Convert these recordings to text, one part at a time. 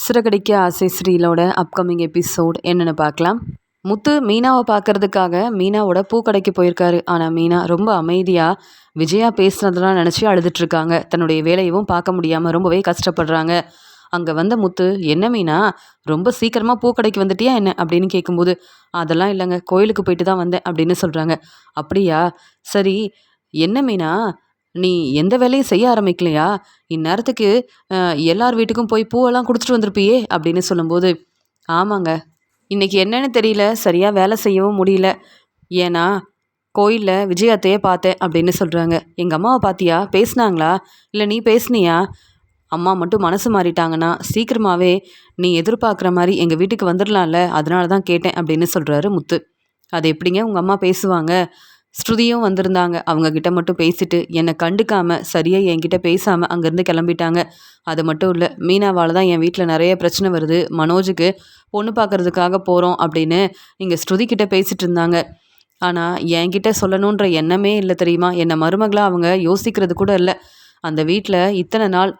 சிறகடிக்க ஆசை ஸ்ரீலோட upcoming episode என்னென்னு பார்க்கலாம். முத்து மீனாவை பார்க்கறதுக்காக மீனாவோட பூக்கடைக்கு போயிருக்காரு. ஆனால் மீனா ரொம்ப அமைதியாக விஜயா பேசுனதெல்லாம் நினச்சி அழுதுட்ருக்காங்க. தன்னுடைய வேலையவும் பார்க்க முடியாமல் ரொம்பவே கஷ்டப்படுறாங்க. அங்கே வந்த முத்து, என்ன மீனா ரொம்ப சீக்கிரமாக பூக்கடைக்கு வந்துட்டியா என்ன அப்படின்னு கேட்கும்போது, அதெல்லாம் இல்லைங்க, கோயிலுக்கு போயிட்டு தான் வந்தேன் அப்படின்னு சொல்கிறாங்க. அப்படியா, சரி. என்ன மீனா, நீ எந்த வேலையும் செய்ய ஆரம்பிக்கலையா? இந்நேரத்துக்கு எல்லார் வீட்டுக்கும் போய் பூவெல்லாம் கொடுத்துட்டு வந்திருப்பியே அப்படின்னு சொல்லும்போது, ஆமாங்க, இன்னைக்கு என்னன்னு தெரியல, சரியாக வேலை செய்யவும் முடியல. ஏன்னா கோயிலில் விஜயத்தையே பார்த்தேன் அப்படின்னு சொல்கிறாங்க. எங்கள் அம்மாவை பார்த்தியா, பேசுனாங்களா? இல்லை நீ பேசுனியா? அம்மா மட்டும் மனசு மாறிட்டாங்கன்னா சீக்கிரமாகவே நீ எதிர்பார்க்குற மாதிரி எங்கள் வீட்டுக்கு வந்துடலாம்ல, அதனால தான் கேட்டேன் அப்படின்னு சொல்கிறாரு முத்து. அது எப்படிங்க உங்கள் அம்மா பேசுவாங்க? ஸ்ருதியும் வந்திருந்தாங்க. அவங்கக்கிட்ட மட்டும் பேசிட்டு என்னை கண்டுக்காமல் சரியாக என்கிட்ட பேசாமல் அங்கேருந்து கிளம்பிட்டாங்க. அது மட்டும் இல்லை, மீனாவால் தான் என் வீட்டில் நிறைய பிரச்சனை வருது, மனோஜுக்கு பொண்ணு பார்க்குறதுக்காக போகிறோம் அப்படின்னு இங்கே ஸ்ருதிக்கிட்ட பேசிகிட்டு இருந்தாங்க. ஆனால் என்கிட்ட சொல்லணுன்ற எண்ணமே இல்லை தெரியுமா? என்னை மருமகளாக அவங்க யோசிக்கிறது கூட இல்லை. அந்த வீட்டில் இத்தனை நாள்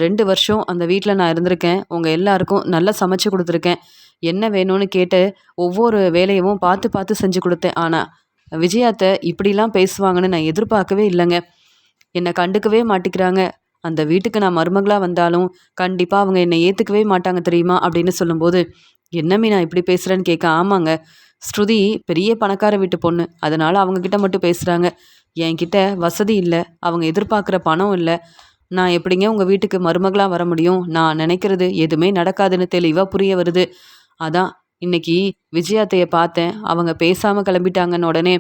2 வருஷம் அந்த வீட்டில் நான் இருந்திருக்கேன். உங்கள் எல்லாருக்கும் நல்லா சமைச்சு கொடுத்துருக்கேன். என்ன வேணும்னு கேட்டு ஒவ்வொரு வேலையவும் பார்த்து பார்த்து செஞ்சு கொடுத்தேன். ஆனால் விஜயாத்தை இப்படிலாம் பேசுவாங்கன்னு நான் எதிர்பார்க்கவே இல்லைங்க. என்னை கண்டுக்கவே மாட்டிக்கிறாங்க. அந்த வீட்டுக்கு நான் மருமகளாக வந்தாலும் கண்டிப்பாக அவங்க என்னை ஏற்றுக்கவே மாட்டாங்க தெரியுமா அப்படின்னு சொல்லும்போது, என்னமே நான் இப்படி பேசுகிறேன்னு கேட்க, ஆமாங்க, ஸ்ருதி பெரிய பணக்கார வீட்டு பொண்ணு, அதனால் அவங்கக்கிட்ட மட்டும் பேசுகிறாங்க. என்கிட்ட வசதி இல்லை, அவங்க எதிர்பார்க்குற பணம் இல்லை. நான் எப்படிங்க உங்கள் வீட்டுக்கு மருமகளாக வர முடியும்? நான் நினைக்கிறது எதுவுமே நடக்காதுன்னு தெளிவாக புரிய வருது. அதான் இன்னைக்கு விஜயாத்தையை பார்த்தேன். அவங்க பேசாமல் கிளம்பிட்டாங்கன்னு உடனே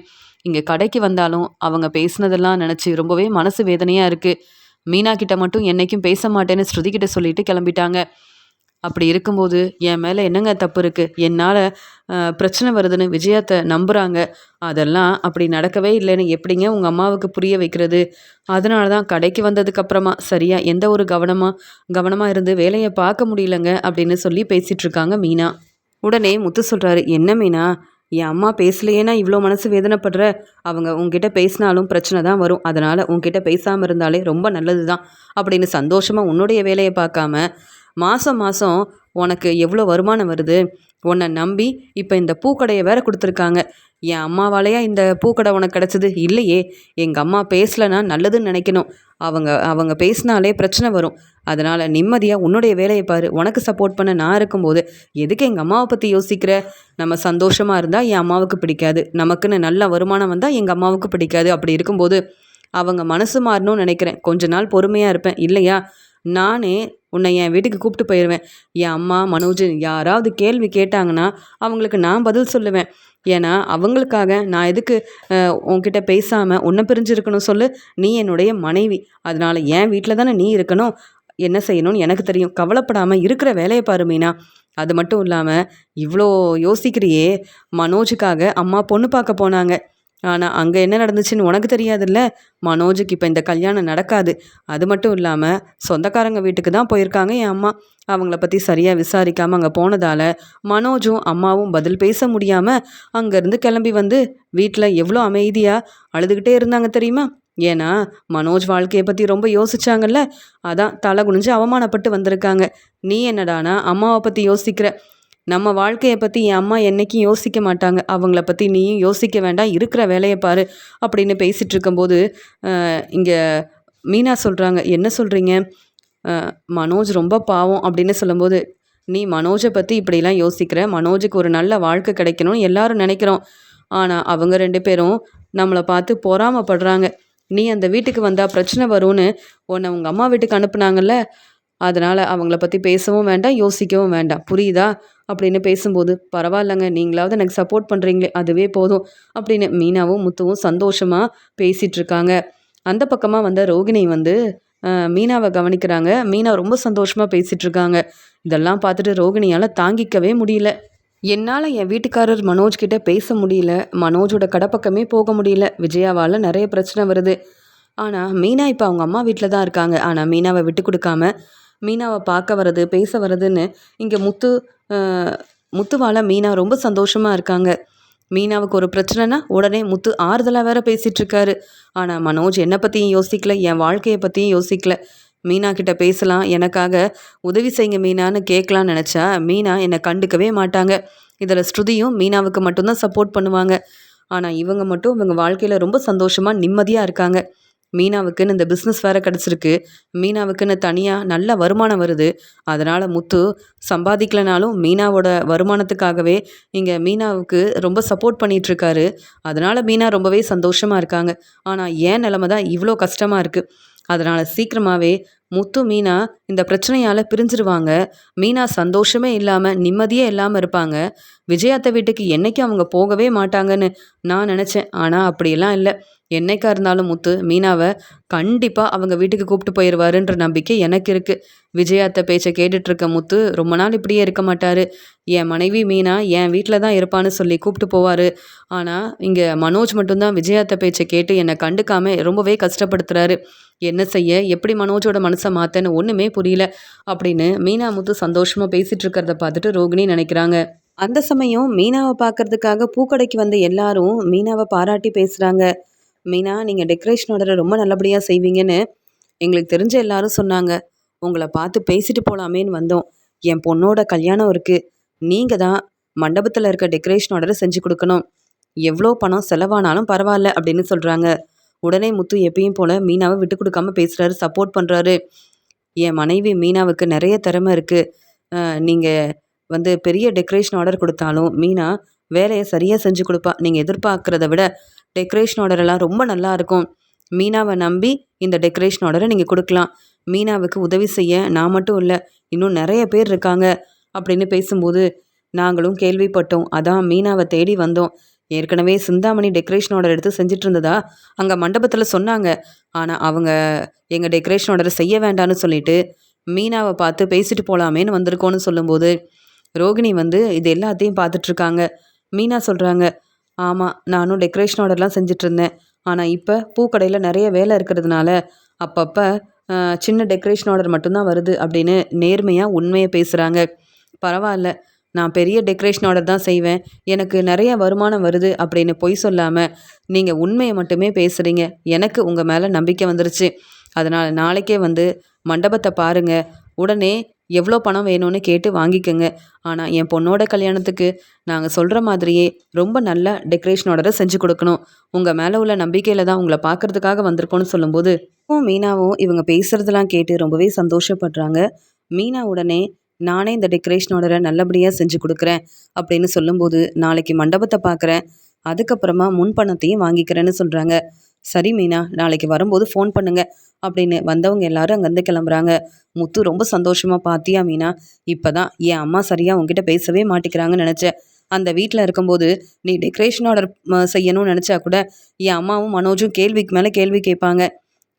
இங்கே கடைக்கு வந்தாலும் அவங்க பேசுனதெல்லாம் நினச்சி ரொம்பவே மனசு வேதனையாக இருக்குது. மீனா கிட்ட மட்டும் என்றைக்கும் பேச மாட்டேன்னு ஸ்ருதிக்கிட்ட சொல்லிட்டு கிளம்பிட்டாங்க. அப்படி இருக்கும்போது என் மேலே என்னங்க தப்பு இருக்குது? என்னால் பிரச்சனை வருதுன்னு விஜயாத்தை நம்புகிறாங்க. அதெல்லாம் அப்படி நடக்கவே இல்லைன்னு எப்படிங்க உங்கள் அம்மாவுக்கு புரிய வைக்கிறது? அதனால தான் கடைக்கு வந்ததுக்கப்புறமா சரியாக எந்த ஒரு கவனமாக இருந்து வேலையை பார்க்க முடியலங்க அப்படின்னு சொல்லி பேசிகிட்ருக்காங்க மீனா. உடனே முத்து சொல்கிறாரு, என்ன மீனா, என் அம்மா பேசலையேனா இவ்வளோ மனசு வேதனைப்படுற? அவங்க உங்ககிட்ட பேசினாலும் பிரச்சனை தான் வரும். அதனால் உங்ககிட்ட பேசாமல் இருந்தாலே ரொம்ப நல்லது தான் அப்படின்னு சந்தோஷமாக உன்னுடைய வேலையை பார்க்காம மாதம் மாதம் உனக்கு எவ்வளோ வருமானம் வருது, உன்னை நம்பி இப்போ இந்த பூக்கடையை வேற கொடுத்துருக்காங்க. என் அம்மாவாலையா இந்த பூக்கடை உனக்கு கிடச்சிது? இல்லையே. எங்கள் அம்மா பேசலைன்னா நல்லதுன்னு நினைக்கணும். அவங்க பேசினாலே பிரச்சனை வரும். அதனால் நிம்மதியாக உன்னுடைய வேலையை பாரு. உனக்கு சப்போர்ட் பண்ண நான் இருக்கும்போது எதுக்கு எங்கள் அம்மாவை பற்றி யோசிக்கிற? நம்ம சந்தோஷமாக இருந்தால் என் அம்மாவுக்கு பிடிக்காது, நமக்குன்னு நல்ல வருமானம் வந்தால் எங்கள் அம்மாவுக்கு பிடிக்காது. அப்படி இருக்கும்போது அவங்க மனசு மாறணும்னு நினைக்கிறேன். கொஞ்ச நாள் பொறுமையாக இருப்பேன், இல்லையா நானே உன்னை என் வீட்டுக்கு கூப்பிட்டு போயிடுவேன். என் அம்மா மனோஜ் யாராவது கேள்வி கேட்டாங்கன்னா அவங்களுக்கு நான் பதில் சொல்லுவேன். ஏன்னா அவங்களுக்காக நான் எதுக்கு உன்கிட்ட பேசாமல் உன்னை பிரிஞ்சிருக்கணும் சொல்லு? நீ என்னுடைய மனைவி, அதனால் என் வீட்டில் தானே நீ இருக்கணும். என்ன செய்யணும்னு எனக்கு தெரியும். கவலைப்படாமல் இருக்கிற வேலையை பாரு மீனா. அது மட்டும் இல்லாமல் இவ்வளோ யோசிக்கிறியே, மனோஜுக்காக அம்மா பொண்ணு பார்க்க போனாங்க. ஆனால் அங்கே என்ன நடந்துச்சுன்னு உனக்கு தெரியாதுல்ல. மனோஜுக்கு இப்போ இந்த கல்யாணம் நடக்காது. அது மட்டும் இல்லாமல் சொந்தக்காரங்க வீட்டுக்கு தான் போயிருக்காங்க என் அம்மா. அவங்கள பற்றி சரியாக விசாரிக்காமல் அங்கே போனதால் மனோஜும் அம்மாவும் பதில் பேச முடியாமல் அங்கேருந்து கிளம்பி வந்து வீட்டில் எவ்வளோ அமைதியாக அழுதுகிட்டே இருந்தாங்க தெரியுமா? ஏன்னா மனோஜ் வாழ்க்கையை பற்றி ரொம்ப யோசிச்சாங்கல்ல, அதான் தலை குனிஞ்சு அவமானப்பட்டு வந்திருக்காங்க. நீ என்னடானா அம்மாவை பற்றி யோசிக்கிற? நம்ம வாழ்க்கையை பற்றி என் அம்மா என்றைக்கும் யோசிக்க மாட்டாங்க. அவங்கள பற்றி நீயும் யோசிக்க வேண்டாம், இருக்கிற வேலையை பாரு அப்படின்னு பேசிகிட்டு இருக்கும்போது இங்கே மீனா சொல்கிறாங்க, என்ன சொல்கிறீங்க? மனோஜ் ரொம்ப பாவம் அப்படின்னு சொல்லும்போது, நீ மனோஜை பற்றி இப்படிலாம் யோசிக்கிற? மனோஜுக்கு ஒரு நல்ல வாழ்க்கை கிடைக்கணும்னு எல்லாரும் நினைக்கிறோம். ஆனால் அவங்க 2 பேரும் நம்மளை பார்த்து பொறாமப்படுறாங்க. நீ அந்த வீட்டுக்கு வந்தால் பிரச்சனை வரும்னு உன்னை உங்கள் அம்மா வீட்டுக்கு அனுப்புனாங்கல்ல, அதனால் அவங்கள பற்றி பேசவும் வேண்டாம், யோசிக்கவும் வேண்டாம், புரியுதா அப்படின்னு பேசும்போது, பரவாயில்லைங்க, நீங்களாவது எனக்கு சப்போர்ட் பண்ணுறீங்களே அதுவே போதும் அப்படின்னு மீனாவும் முத்துவும் சந்தோஷமாக பேசிகிட்டு இருக்காங்க. அந்த பக்கமாக வந்த ரோகிணி வந்து மீனாவை கவனிக்கிறாங்க. மீனா ரொம்ப சந்தோஷமாக பேசிகிட்டு இருக்காங்க. இதெல்லாம் பார்த்துட்டு ரோகிணியால் தாங்கிக்கவே முடியல. என்னால் என் வீட்டுக்காரர் மனோஜ் கிட்ட பேச முடியல, மனோஜோட கடப்பக்கமே போக முடியல, விஜயாவால் நிறைய பிரச்சனை வருது. ஆனால் மீனா இப்போ அவங்க அம்மா வீட்டில் தான் இருக்காங்க. ஆனால் மீனாவை விட்டு கொடுக்காம மீனாவை பார்க்க வர்றது, பேச வர்றதுன்னு இங்கே முத்துவால் மீனா ரொம்ப சந்தோஷமாக இருக்காங்க. மீனாவுக்கு ஒரு பிரச்சனைனா உடனே முத்து ஆறுதலாக வேற பேசிகிட்டு இருக்காரு. ஆனால் மனோஜ் என்னை பற்றியும் யோசிக்கல, என் வாழ்க்கையை பற்றியும் யோசிக்கல. மீனா கிட்ட பேசலாம், எனக்காக உதவி செய்யுங்க மீனான்னு கேட்கலான்னு நினச்சா மீனா என்னை கண்டுக்கவே மாட்டாங்க. இதில் ஸ்ருதியும் மீனாவுக்கு மட்டும்தான் சப்போர்ட் பண்ணுவாங்க. ஆனால் இவங்க மட்டும் இவங்க வாழ்க்கையில் ரொம்ப சந்தோஷமாக நிம்மதியாக இருக்காங்க. மீனாவுக்குன்னு இந்த பிஸ்னஸ் வேறு கிடச்சிருக்கு. மீனாவுக்குன்னு தனியாக நல்ல வருமானம் வருது. அதனால் முத்து சம்பாதிக்கலனாலும் மீனாவோட வருமானத்துக்காகவே இங்கே மீனாவுக்கு ரொம்ப சப்போர்ட் பண்ணிகிட்ருக்காரு. அதனால் மீனா ரொம்பவே சந்தோஷமாக இருக்காங்க. ஆனால் என் நிலமை தான் இவ்வளோ கஷ்டமாக இருக்குது. அதனால் சீக்கிரமாகவே முத்து மீனா இந்த பிரச்சனையால் பிரிஞ்சிருவாங்க. மீனா சந்தோஷமே இல்லாமல் நிம்மதியே இல்லாமல் இருப்பாங்க. விஜயாத்த வீட்டுக்கு என்றைக்கும் அவங்க போகவே மாட்டாங்கன்னு நான் நினச்சேன். ஆனால் அப்படியெல்லாம் இல்லை. என்னைக்கா இருந்தாலும் முத்து மீனாவை கண்டிப்பாக அவங்க வீட்டுக்கு கூப்பிட்டு போயிடுவாருன்ற நம்பிக்கை எனக்கு இருக்குது. விஜயாத்த பேச்சை கேட்டுட்ருக்க முத்து ரொம்ப நாள் இப்படியே இருக்க மாட்டார். என் மனைவி மீனா என் வீட்டில் தான் இருப்பான்னு சொல்லி கூப்பிட்டு போவார். ஆனால் இங்கே மனோஜ் மட்டும்தான் விஜயாத்த பேச்சை கேட்டு என்னை கண்டுக்காமல் ரொம்பவே கஷ்டப்படுத்துகிறாரு. என்ன செய்ய, எப்படி மனோஜோட மனசை மாற்றன்னு ஒன்றுமே புரியல அப்படின்னு மீனா முத்து சந்தோஷமாக பேசிகிட்டு இருக்கிறத பார்த்துட்டு ரோகிணி நினைக்கிறாங்க. அந்த சமயம் மீனாவை பார்க்கறதுக்காக பூக்கடைக்கு வந்த எல்லாரும் மீனாவை பாராட்டி பேசுகிறாங்க. மீனா, நீங்கள் டெக்கரேஷன் ஆர்டரை ரொம்ப நல்லபடியாக செய்வீங்கன்னு எங்களுக்கு தெரிஞ்ச எல்லாரும் சொன்னாங்க. உங்களை பார்த்து பேசிட்டு போகலாமேன்னு வந்தோம். என் பொண்ணோட கல்யாணம் இருக்குது. நீங்கள் தான் மண்டபத்தில் இருக்க டெக்கரேஷன் ஆர்டரை செஞ்சு கொடுக்கணும். எவ்வளோ பணம் செலவானாலும் பரவாயில்ல அப்படின்னு சொல்கிறாங்க. உடனே முத்து எப்பயும் போல் மீனாவை விட்டு கொடுக்காம பேசுகிறாரு, சப்போர்ட் பண்ணுறாரு. என் மனைவி மீனாவுக்கு நிறைய திறமை இருக்குது. நீங்கள் பெரிய டெக்கரேஷன் ஆர்டர் கொடுத்தாலும் மீனா வேலையை சரியாக செஞ்சு கொடுப்பா. நீங்கள் எதிர்பார்க்குறத விட டெக்கரேஷன் ஆர்டரெல்லாம் ரொம்ப நல்லா இருக்கும். மீனாவை நம்பி இந்த டெக்கரேஷன் ஆர்டரை நீங்கள் கொடுக்கலாம். மீனாவுக்கு உதவி செய்ய நான் மட்டும் இல்லை, இன்னும் நிறைய பேர் இருக்காங்க அப்படின்னு பேசும்போது நாங்களும் கேள்விப்பட்டோம். அதான் மீனாவை தேடி வந்தோம். ஏற்கனவே சிந்தாமணி டெக்கரேஷன் ஆர்டர் எடுத்து செஞ்சுட்டு இருந்ததா அங்கே மண்டபத்தில் சொன்னாங்க. ஆனால் அவங்க எங்கள் டெக்கரேஷன் ஆர்டரை செய்ய வேண்டான்னு சொல்லிட்டு மீனாவை பார்த்து பேசிட்டு போகலாமேன்னு வந்திருக்கோன்னு சொல்லும்போது ரோகிணி இது எல்லாத்தையும் பார்த்துட்ருக்காங்க. மீனா சொல்கிறாங்க, ஆமாம், நானும் டெக்கரேஷன் ஆர்டர்லாம் செஞ்சிட்ருந்தேன். ஆனால் இப்போ பூக்கடையில் நிறைய வேலை இருக்கிறதுனால அப்பப்போ சின்ன டெக்கரேஷன் ஆர்டர் மட்டும்தான் வருது அப்படின்னு நேர்மையாக உண்மையை பேசுகிறாங்க. பரவாயில்ல, நான் பெரிய டெக்கரேஷன் ஆர்டர் தான் செய்வேன், எனக்கு நிறைய வருமானம் வருது அப்படின்னு பொய் சொல்லாமல் நீங்கள் உண்மையை மட்டுமே பேசுகிறீங்க. எனக்கு உங்கள் மேலே நம்பிக்கை வந்துருச்சு. அதனால் நாளைக்கே மண்டபத்தை பாருங்கள். உடனே எவ்வளோ பணம் வேணும்னு கேட்டு வாங்கிக்கோங்க. ஆனால் என் பொண்ணோட கல்யாணத்துக்கு நாங்கள் சொல்கிற மாதிரியே ரொம்ப நல்ல டெக்கரேஷன் ஆர்டரை செஞ்சு கொடுக்கணும். உங்கள் மேலே உள்ள நம்பிக்கையில் தான் உங்களை பார்க்குறதுக்காக வந்திருக்கோன்னு சொல்லும்போது மீனாவும் இவங்க பேசுகிறதெல்லாம் கேட்டு ரொம்பவே சந்தோஷப்படுறாங்க. மீனா உடனே நானே இந்த டெக்கரேஷன் ஆர்டரை நல்லபடியாக செஞ்சு கொடுக்குறேன் அப்படின்னு சொல்லும்போது நாளைக்கு மண்டபத்தை பார்க்குறேன், அதுக்கப்புறமா முன்பணத்தையும் வாங்கிக்கிறேன்னு சொல்கிறாங்க. சரி மீனா, நாளைக்கு வரும்போது ஃபோன் பண்ணுங்க அப்படின்னு வந்தவங்க எல்லாரும் அங்கேருந்து கிளம்புறாங்க. முத்து ரொம்ப சந்தோஷமாக, பார்த்தியா மீனா, இப்போ தான் என் அம்மா சரியாக உங்ககிட்ட பேசவே மாட்டேங்கிறாங்கன்னு நினச்சேன். அந்த வீட்டில் இருக்கும்போது நீ டெக்கரேஷன் ஆர்டர் செய்யணும்னு நினச்சா கூட என் அம்மாவும் மனோஜும் கேள்விக்கு மேலே கேள்வி கேட்பாங்க.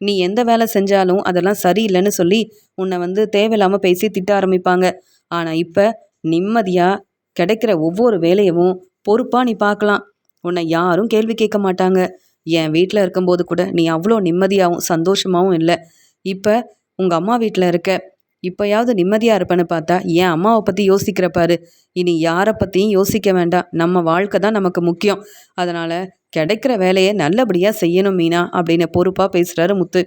நீ எந்த வேலை செஞ்சாலும் அதெல்லாம் சரியில்லைன்னு சொல்லி உன்னை தேவையில்லாமல் பேசி திட்ட ஆரம்பிப்பாங்க. ஆனால் இப்போ நிம்மதியாக கிடைக்கிற ஒவ்வொரு வேலையவும் பொறுப்பாக நீ பார்க்கலாம். உன்னை யாரும் கேள்வி கேட்க மாட்டாங்க. என் வீட்டில் இருக்கும்போது கூட நீ அவ்வளோ நிம்மதியாகவும் சந்தோஷமாகவும் இல்லை. இப்போ உங்கள் அம்மா வீட்டில் இருக்க, இப்போயாவது நிம்மதியாக இருப்பேன்னு பார்த்தா என் அம்மாவை பற்றி யோசிக்கிற பாரு. இனி யாரை பற்றியும் யோசிக்க வேண்டாம். நம்ம வாழ்க்கை தான் நமக்கு முக்கியம். அதனால் கிடைக்கிற வேலையை நல்லபடியாக செய்யணும் மீனா அப்படின்னு பொறுப்பாக பேசுகிறாரு முத்து.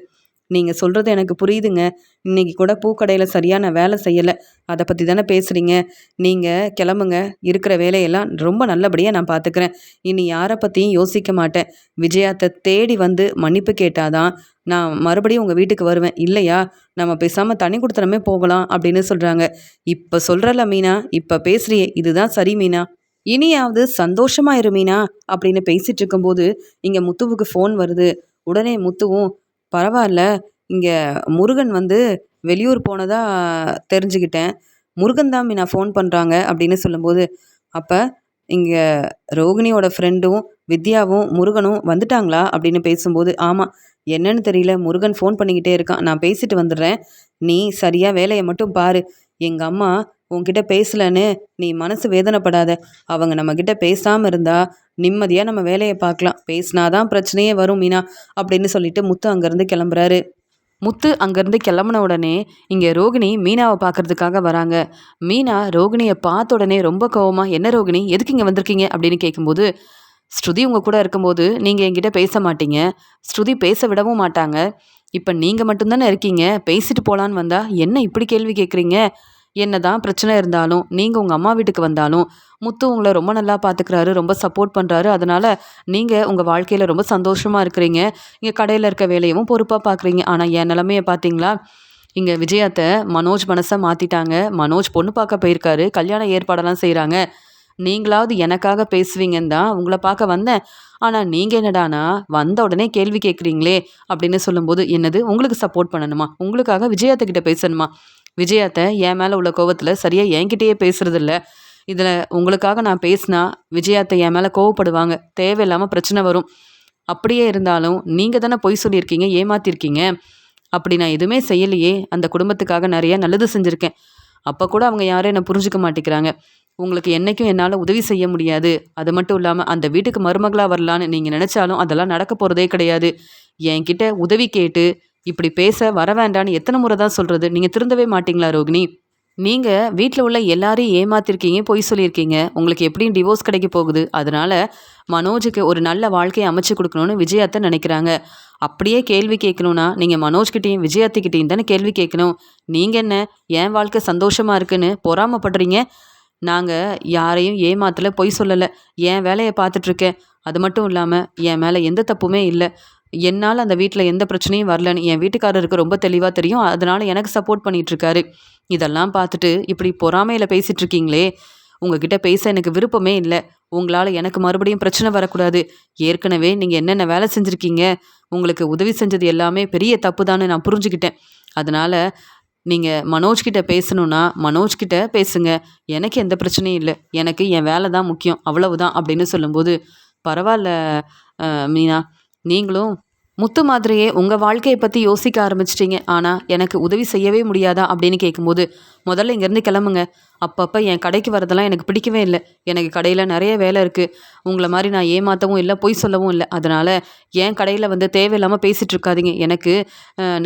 நீங்கள் சொல்கிறது எனக்கு புரியுதுங்க. இன்றைக்கி கூட பூக்கடையில் சரியான வேலை செய்யலை, அதை பற்றி தானே பேசுகிறீங்க. நீங்கள் கிளம்புங்க, இருக்கிற வேலையெல்லாம் ரொம்ப நல்லபடியாக நான் பார்த்துக்கிறேன். இனி யாரை பற்றியும் யோசிக்க மாட்டேன். விஜயாத்தை தேடி மன்னிப்பு கேட்டாதான் நான் மறுபடியும் உங்கள் வீட்டுக்கு வருவேன். இல்லையா நம்ம பேசாமல் தனி கொடுத்தனமே போகலாம் அப்படின்னு சொல்கிறாங்க. இப்போ சொல்கிறல மீனா, இப்போ பேசுறியே, இதுதான் சரி மீனா. இனியாவது சந்தோஷமா இரு மீனா அப்படின்னு பேசிட்டு இருக்கும்போது இங்கே முத்துவுக்கு ஃபோன் வருது. உடனே முத்துவும், பரவாயில்ல, இங்கே முருகன் வெளியூர் போனதா தெரிஞ்சுக்கிட்டேன். முருகன் தான் மீனா ஃபோன் பண்ணுறாங்க அப்படின்னு சொல்லும்போது, அப்போ இங்கே ரோகிணியோட ஃப்ரெண்டும் வித்யாவும் முருகனும் வந்துட்டாங்களா அப்படின்னு பேசும்போது, ஆமாம், என்னன்னு தெரியல, முருகன் ஃபோன் பண்ணிக்கிட்டே இருக்கான், நான் பேசிட்டு வந்துடுறேன், நீ சரியாக வேலையை மட்டும் பாரு. எங்கள் அம்மா உன்கிட்ட பேசலன்னு நீ மனசு வேதனைப்படாத. அவங்க நம்மக்கிட்ட பேசாமல் இருந்தால் நிம்மதியாக நம்ம வேலையை பார்க்கலாம். பேசினாதான் பிரச்சனையே வரும் மீனா அப்படின்னு சொல்லிட்டு முத்து அங்கேருந்து கிளம்புறாரு. முத்து அங்கேருந்து கிளம்புன உடனே இங்கே ரோகிணி மீனாவை பார்க்கறதுக்காக வராங்க. மீனா ரோகிணியை பார்த்த உடனே ரொம்ப கோவமாக, என்ன ரோகிணி, எதுக்கு இங்கே வந்திருக்கீங்க அப்படின்னு கேட்கும்போது, ஸ்ருதி உங்கள் கூட இருக்கும்போது நீங்கள் என்கிட்ட பேச மாட்டீங்க, ஸ்ருதி பேச விடவும் மாட்டாங்க, இப்போ நீங்கள் மட்டும்தானே இருக்கீங்க, பேசிட்டு போகலான்னு வந்தா என்ன இப்படி கேள்வி கேட்குறீங்க? என்னதான் பிரச்சனை இருந்தாலும் நீங்கள் உங்கள் அம்மா வீட்டுக்கு வந்தாலும் முத்து உங்களை ரொம்ப நல்லா பார்த்துக்கிறாரு, ரொம்ப சப்போர்ட் பண்ணுறாரு. அதனால் நீங்கள் உங்கள் வாழ்க்கையில் ரொம்ப சந்தோஷமாக இருக்கிறீங்க. இங்கே கடையில் இருக்க வேலையவும் பொறுப்பாக பார்க்குறீங்க. ஆனால் என் நிலமைய பார்த்தீங்களா? இங்கே விஜயாத்த மனோஜ் மனசை மாற்றிட்டாங்க. மனோஜ் பொண்ணு பார்க்க போயிருக்காரு, கல்யாண ஏற்பாடெல்லாம் செய்கிறாங்க. நீங்களாவது எனக்காக பேசுவீங்கன்னு தான் உங்களை பார்க்க வந்தேன். ஆனால் நீங்கள் என்னடானா வந்த உடனே கேள்வி கேட்குறீங்களே அப்படின்னு சொல்லும்போது, என்னது உங்களுக்கு சப்போர்ட் பண்ணணுமா? உங்களுக்காக விஜயாத்த கிட்ட பேசணுமா? விஜயாத்த என் மேலே உள்ள கோவத்தில் சரியாக என்கிட்டயே பேசுறதில்ல. இதில் உங்களுக்காக நான் பேசினா விஜயாத்த என் மேலே கோவப்படுவாங்க, தேவையில்லாமல் பிரச்சனை வரும். அப்படியே இருந்தாலும் நீங்கள் தானே பொய் சொல்லியிருக்கீங்க, ஏமாத்திருக்கீங்க. அப்படி நான் எதுவுமே செய்யலையே, அந்த குடும்பத்துக்காக நிறைய நல்லது செஞ்சுருக்கேன். அப்போ கூட அவங்க யாரும் என்னை புரிஞ்சுக்க மாட்டேங்கிறாங்க. உங்களுக்கு என்றைக்கும் என்னால் உதவி செய்ய முடியாது. அது மட்டும் இல்லாமல் அந்த வீட்டுக்கு மருமகளாக வரலான்னு நீங்கள் நினச்சாலும் அதெல்லாம் நடக்க போகிறதே கிடையாது. என்கிட்ட உதவி கேட்டு இப்படி பேச வர வேண்டான்னு எத்தனை முறை தான் சொல்கிறது? நீங்கள் திருந்தவே மாட்டீங்களா ரோகிணி? நீங்கள் வீட்டில் உள்ள எல்லாரையும் ஏமாத்திருக்கீங்க, பொய் சொல்லியிருக்கீங்க. உங்களுக்கு எப்படியும் டிவோர்ஸ் கிடைக்க போகுது. அதனால மனோஜுக்கு ஒரு நல்ல வாழ்க்கையை அமைச்சு கொடுக்கணும்னு விஜயாத்த நினைக்கிறாங்க. அப்படியே கேள்வி கேட்கணும்னா நீங்கள் மனோஜ்கிட்டையும் விஜயாத்திக்கிட்டையும் தானே கேள்வி கேட்கணும். நீங்கள் என்ன என் வாழ்க்கை சந்தோஷமாக இருக்குன்னு பொறாமப்படுறீங்க? நாங்கள் யாரையும் ஏமாத்தலை, பொய் சொல்லலை. என் வேலையை பார்த்துட்ருக்கேன். அது மட்டும் இல்லாமல் என் மேலே எந்த தப்புமே இல்லை. என்னால் அந்த வீட்டில் எந்த பிரச்சனையும் வரலன்னு என் வீட்டுக்காரருக்கு ரொம்ப தெளிவாக தெரியும். அதனால் எனக்கு சப்போர்ட் பண்ணிகிட்ருக்காரு. இதெல்லாம் பார்த்துட்டு இப்படி பொறாமையில் பேசிகிட்டு இருக்கீங்களே, உங்ககிட்ட பேச எனக்கு விருப்பமே இல்லை. உங்களால் எனக்கு மறுபடியும் பிரச்சனை வரக்கூடாது. ஏற்கனவே நீங்கள் என்னென்ன வேலை செஞ்சுருக்கீங்க, உங்களுக்கு உதவி செஞ்சது எல்லாமே பெரிய தப்பு தான்னு நான் புரிஞ்சுக்கிட்டேன். அதனால் நீங்கள் மனோஜ்கிட்ட பேசணுன்னா மனோஜ்கிட்ட பேசுங்க. எனக்கு எந்த பிரச்சனையும் இல்லை. எனக்கு என் வேலை தான் முக்கியம், அவ்வளவுதான் அப்படின்னு சொல்லும்போது, பரவாயில்ல மீனா, நீங்களும் முத்து மாதிரியே உங்கள் வாழ்க்கையை பற்றி யோசிக்க ஆரம்பிச்சிட்டிங்க. ஆனால் எனக்கு உதவி செய்யவே முடியாதா அப்படின்னு கேட்கும்போது, முதல்ல இங்கேருந்து கிளம்புங்க. அப்பப்போ என் கடைக்கு வரதெல்லாம் எனக்கு பிடிக்கவே இல்லை. எனக்கு கடையில் நிறைய வேலை இருக்குது. உங்களை மாதிரி நான் ஏமாற்றவும் இல்லை, பொய் சொல்லவும் இல்லை. அதனால் என் கடையில் வந்து தேவையில்லாமல் பேசிகிட்டு இருக்காதீங்க. எனக்கு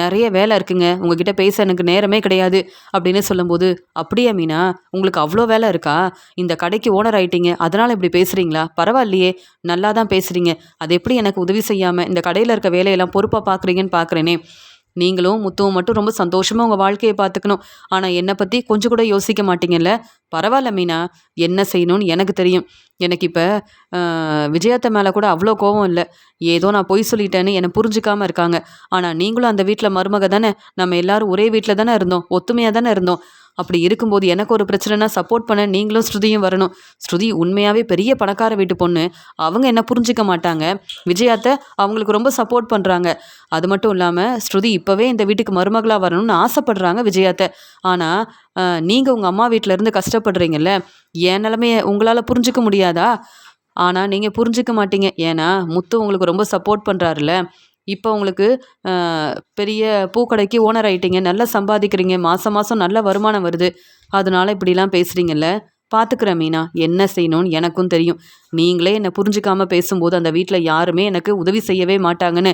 நிறைய வேலை இருக்குங்க, உங்ககிட்ட பேச எனக்கு நேரமே கிடையாது அப்படின்னு சொல்லும்போது, அப்படியா மீனா, உங்களுக்கு அவ்வளோ வேலை இருக்கா? இந்த கடைக்கு ஓனர் ஆயிட்டீங்க, அதனால் இப்படி பேசுகிறீங்களா? பரவாயில்லையே, நல்லா தான் பேசுகிறீங்க. அது எப்படி எனக்கு உதவி செய்யாமல் இந்த கடையில் இருக்க வேலையெல்லாம் பொறுப்பாக பார்க்குறீங்கன்னு பார்க்குறேனே. நீங்களும் முத்துவும் மட்டும் ரொம்ப சந்தோஷமாக உங்கள் வாழ்க்கையை பார்த்துக்கணும். ஆனால் என்னை பற்றி கொஞ்சம் கூட யோசிக்க மாட்டீங்கல்ல? பரவாயில்ல மீனா, என்ன செய்யணும்னு எனக்கு தெரியும். எனக்கு இப்போ விஜயாத்த மேலே கூட அவ்வளோ கோவம் இல்லை. ஏதோ நான் பொய் சொல்லிட்டேன்னு என்னை புரிஞ்சுக்காமல் இருக்காங்க. ஆனால் நீங்களும் அந்த வீட்டில் மருமக தானே. நம்ம எல்லாரும் ஒரே வீட்டில் தானே இருந்தோம், ஒத்துமையாக தானே இருந்தோம். அப்படி இருக்கும்போது எனக்கு ஒரு பிரச்சனைனா சப்போர்ட் பண்ண நீங்களும் ஸ்ருதியும் வரணும். ஸ்ருதி உண்மையாகவே பெரிய பணக்கார வீட்டு பொண்ணு. அவங்க என்ன புரிஞ்சிக்க மாட்டாங்க. விஜயாத்த அவங்களுக்கு ரொம்ப சப்போர்ட் பண்ணுறாங்க. அது மட்டும் இல்லாமல் ஸ்ருதி இப்போவே இந்த வீட்டுக்கு மருமகளாக வரணும்னு ஆசைப்படுறாங்க விஜயாத்த. ஆனால் நீங்கள் உங்கள் அம்மா வீட்டிலேருந்து கஷ்டப்படுறீங்கல்ல, என் நிலமைய உங்களால் புரிஞ்சிக்க முடியாதா? ஆனால் நீங்கள் புரிஞ்சிக்க மாட்டீங்க. ஏன்னா முத்து உங்களுக்கு ரொம்ப சப்போர்ட் பண்ணுறாருல. இப்போ உங்களுக்கு பெரிய பூக்கடைக்கு ஓனர் ஆயிட்டீங்க, நல்லா சம்பாதிக்கிறீங்க, மாதம் மாதம் நல்ல வருமானம் வருது. அதனால இப்படிலாம் பேசுகிறீங்கல்ல. பார்த்துக்கிறேன் மீனா, என்ன செய்யணும்னு எனக்கும் தெரியும். நீங்களே என்னை புரிஞ்சுக்காமல் பேசும்போது அந்த வீட்டில் யாருமே எனக்கு உதவி செய்யவே மாட்டாங்கன்னு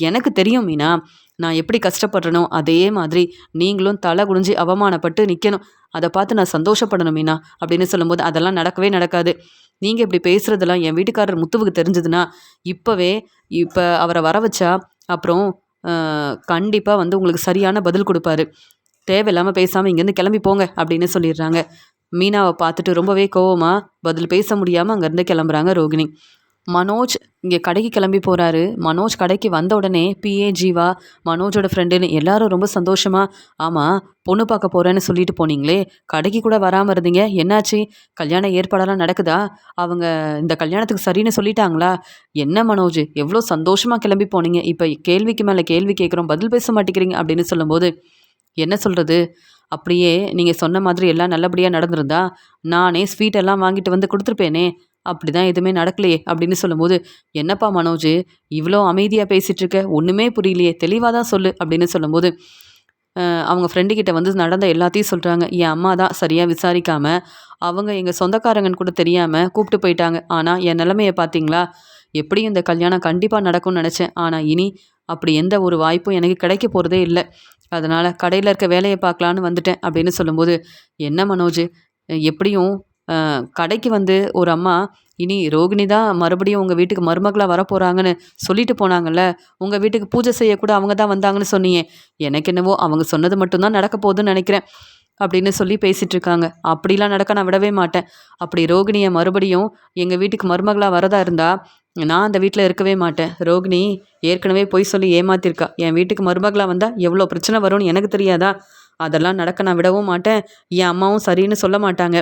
எனக்கு தெரியும் மீனா. நான் எப்படி கஷ்டப்படுறனோ அதே மாதிரி நீங்களும் தலை குனிஞ்சு அவமானப்பட்டு நிற்கணும். அதை பார்த்து நான் சந்தோஷப்படணும் மீனா அப்படின்னு சொல்லும்போது, அதெல்லாம் நடக்கவே நடக்காது. நீங்கள் இப்படி பேசுகிறதெல்லாம் என் வீட்டுக்காரர் முத்துவுக்கு தெரிஞ்சதுன்னா இப்போ அவரை வர வச்சா அப்புறம் கண்டிப்பாக வந்து உங்களுக்கு சரியான பதில் கொடுப்பாரு. தேவையில்லாமல் பேசாமல் இங்கேருந்து கிளம்பி போங்க அப்படின்னு சொல்லிடுறாங்க. மீனாவை பார்த்துட்டு ரொம்பவே கோவமாக பதில் பேச முடியாமல் அங்கேருந்து கிளம்புறாங்க ரோகிணி. மனோஜ் இங்கே கடைக்கு கிளம்பி போகிறாரு. மனோஜ் கடைக்கு வந்த உடனே பிஏ ஜீவா, மனோஜோட ஃப்ரெண்டுன்னு எல்லாரும் ரொம்ப சந்தோஷமாக, ஆமாம் பொண்ணு பார்க்க போகிறேன்னு சொல்லிட்டு போனீங்களே, கடைக்கு கூட வராமல் இருந்தீங்க, என்னாச்சு? கல்யாண ஏற்பாடெல்லாம் நடக்குதா? அவங்க இந்த கல்யாணத்துக்கு சரின்னு சொல்லிட்டாங்களா? என்ன மனோஜ், எவ்வளோ சந்தோஷமாக கிளம்பி போனீங்க, இப்போ கேள்விக்கு மேலே கேள்வி கேட்குறோம், பதில் பேச மாட்டேங்கிறீங்க அப்படின்னு சொல்லும்போது, என்ன சொல்கிறது? அப்படியே நீங்கள் சொன்ன மாதிரி எல்லாம் நல்லபடியாக நடந்திருந்தா நானே ஸ்வீட்டெல்லாம் வாங்கிட்டு வந்து கொடுத்துருப்பேனே. அப்படி தான் எதுவுமே நடக்கலையே அப்படின்னு சொல்லும்போது, என்னப்பா மனோஜ் இவ்வளோ அமைதியாக பேசிகிட்டு இருக்க, ஒன்றுமே புரியலையே, தெளிவாக தான் சொல்லு அப்படின்னு சொல்லும்போது, அவங்க ஃப்ரெண்டுக்கிட்ட வந்து நடந்த எல்லாத்தையும் சொல்கிறாங்க. என் அம்மா தான் சரியாக விசாரிக்காமல் அவங்க எங்கள் சொந்தக்காரங்கன்னு கூட தெரியாமல் கூப்பிட்டு போயிட்டாங்க. ஆனால் என் நிலைமையை பார்த்தீங்களா? எப்படியும் இந்த கல்யாணம் கண்டிப்பாக நடக்கும்னு நினச்சேன். ஆனால் இனி அப்படி எந்த ஒரு வாய்ப்பும் எனக்கு கிடைக்க போகிறதே இல்லை. அதனால் கடையில் இருக்க வேலையை பார்க்கலான்னு வந்துட்டேன் அப்படின்னு சொல்லும்போது, என்ன மனோஜ், எப்படியும் கடைக்கு வந்து ஒரு அம்மா, "இனி ரோகிணி தான் மறுபடியும் உங்க வீட்டுக்கு மருமகளா வரப்போறாங்கன்னு சொல்லிட்டு போனாங்கல்ல. உங்க வீட்டுக்கு பூஜை செய்யக்கூட அவங்க தான் வந்தாங்கன்னு சொன்னியே. எனக்கு என்னவோ அவங்க சொன்னது மட்டும் தான் நடக்க போகுதுன்னு நெனைக்கிறேன்." அப்படின்னு சொல்லி பேசிட்டு இருக்காங்க. "அப்படிலாம் நடக்க நான் விடவே மாட்டேன். அப்படி ரோகிணிய மறுபடியும் எங்க வீட்டுக்கு மருமகளா வரதா இருந்தா, நான் அந்த வீட்ல இருக்கவே மாட்டேன். ரோகிணி ஏற்கனவே பொய் சொல்லி ஏமாத்திருக்கா. என் வீட்டுக்கு மருமகளா வந்தா எவ்வளோ பிரச்சனை வரும்னு எனக்கு தெரியாதா? அதெல்லாம் நடக்க நான் விடவும் மாட்டேன். என் அம்மாவும் சரின்னு சொல்ல மாட்டாங்க.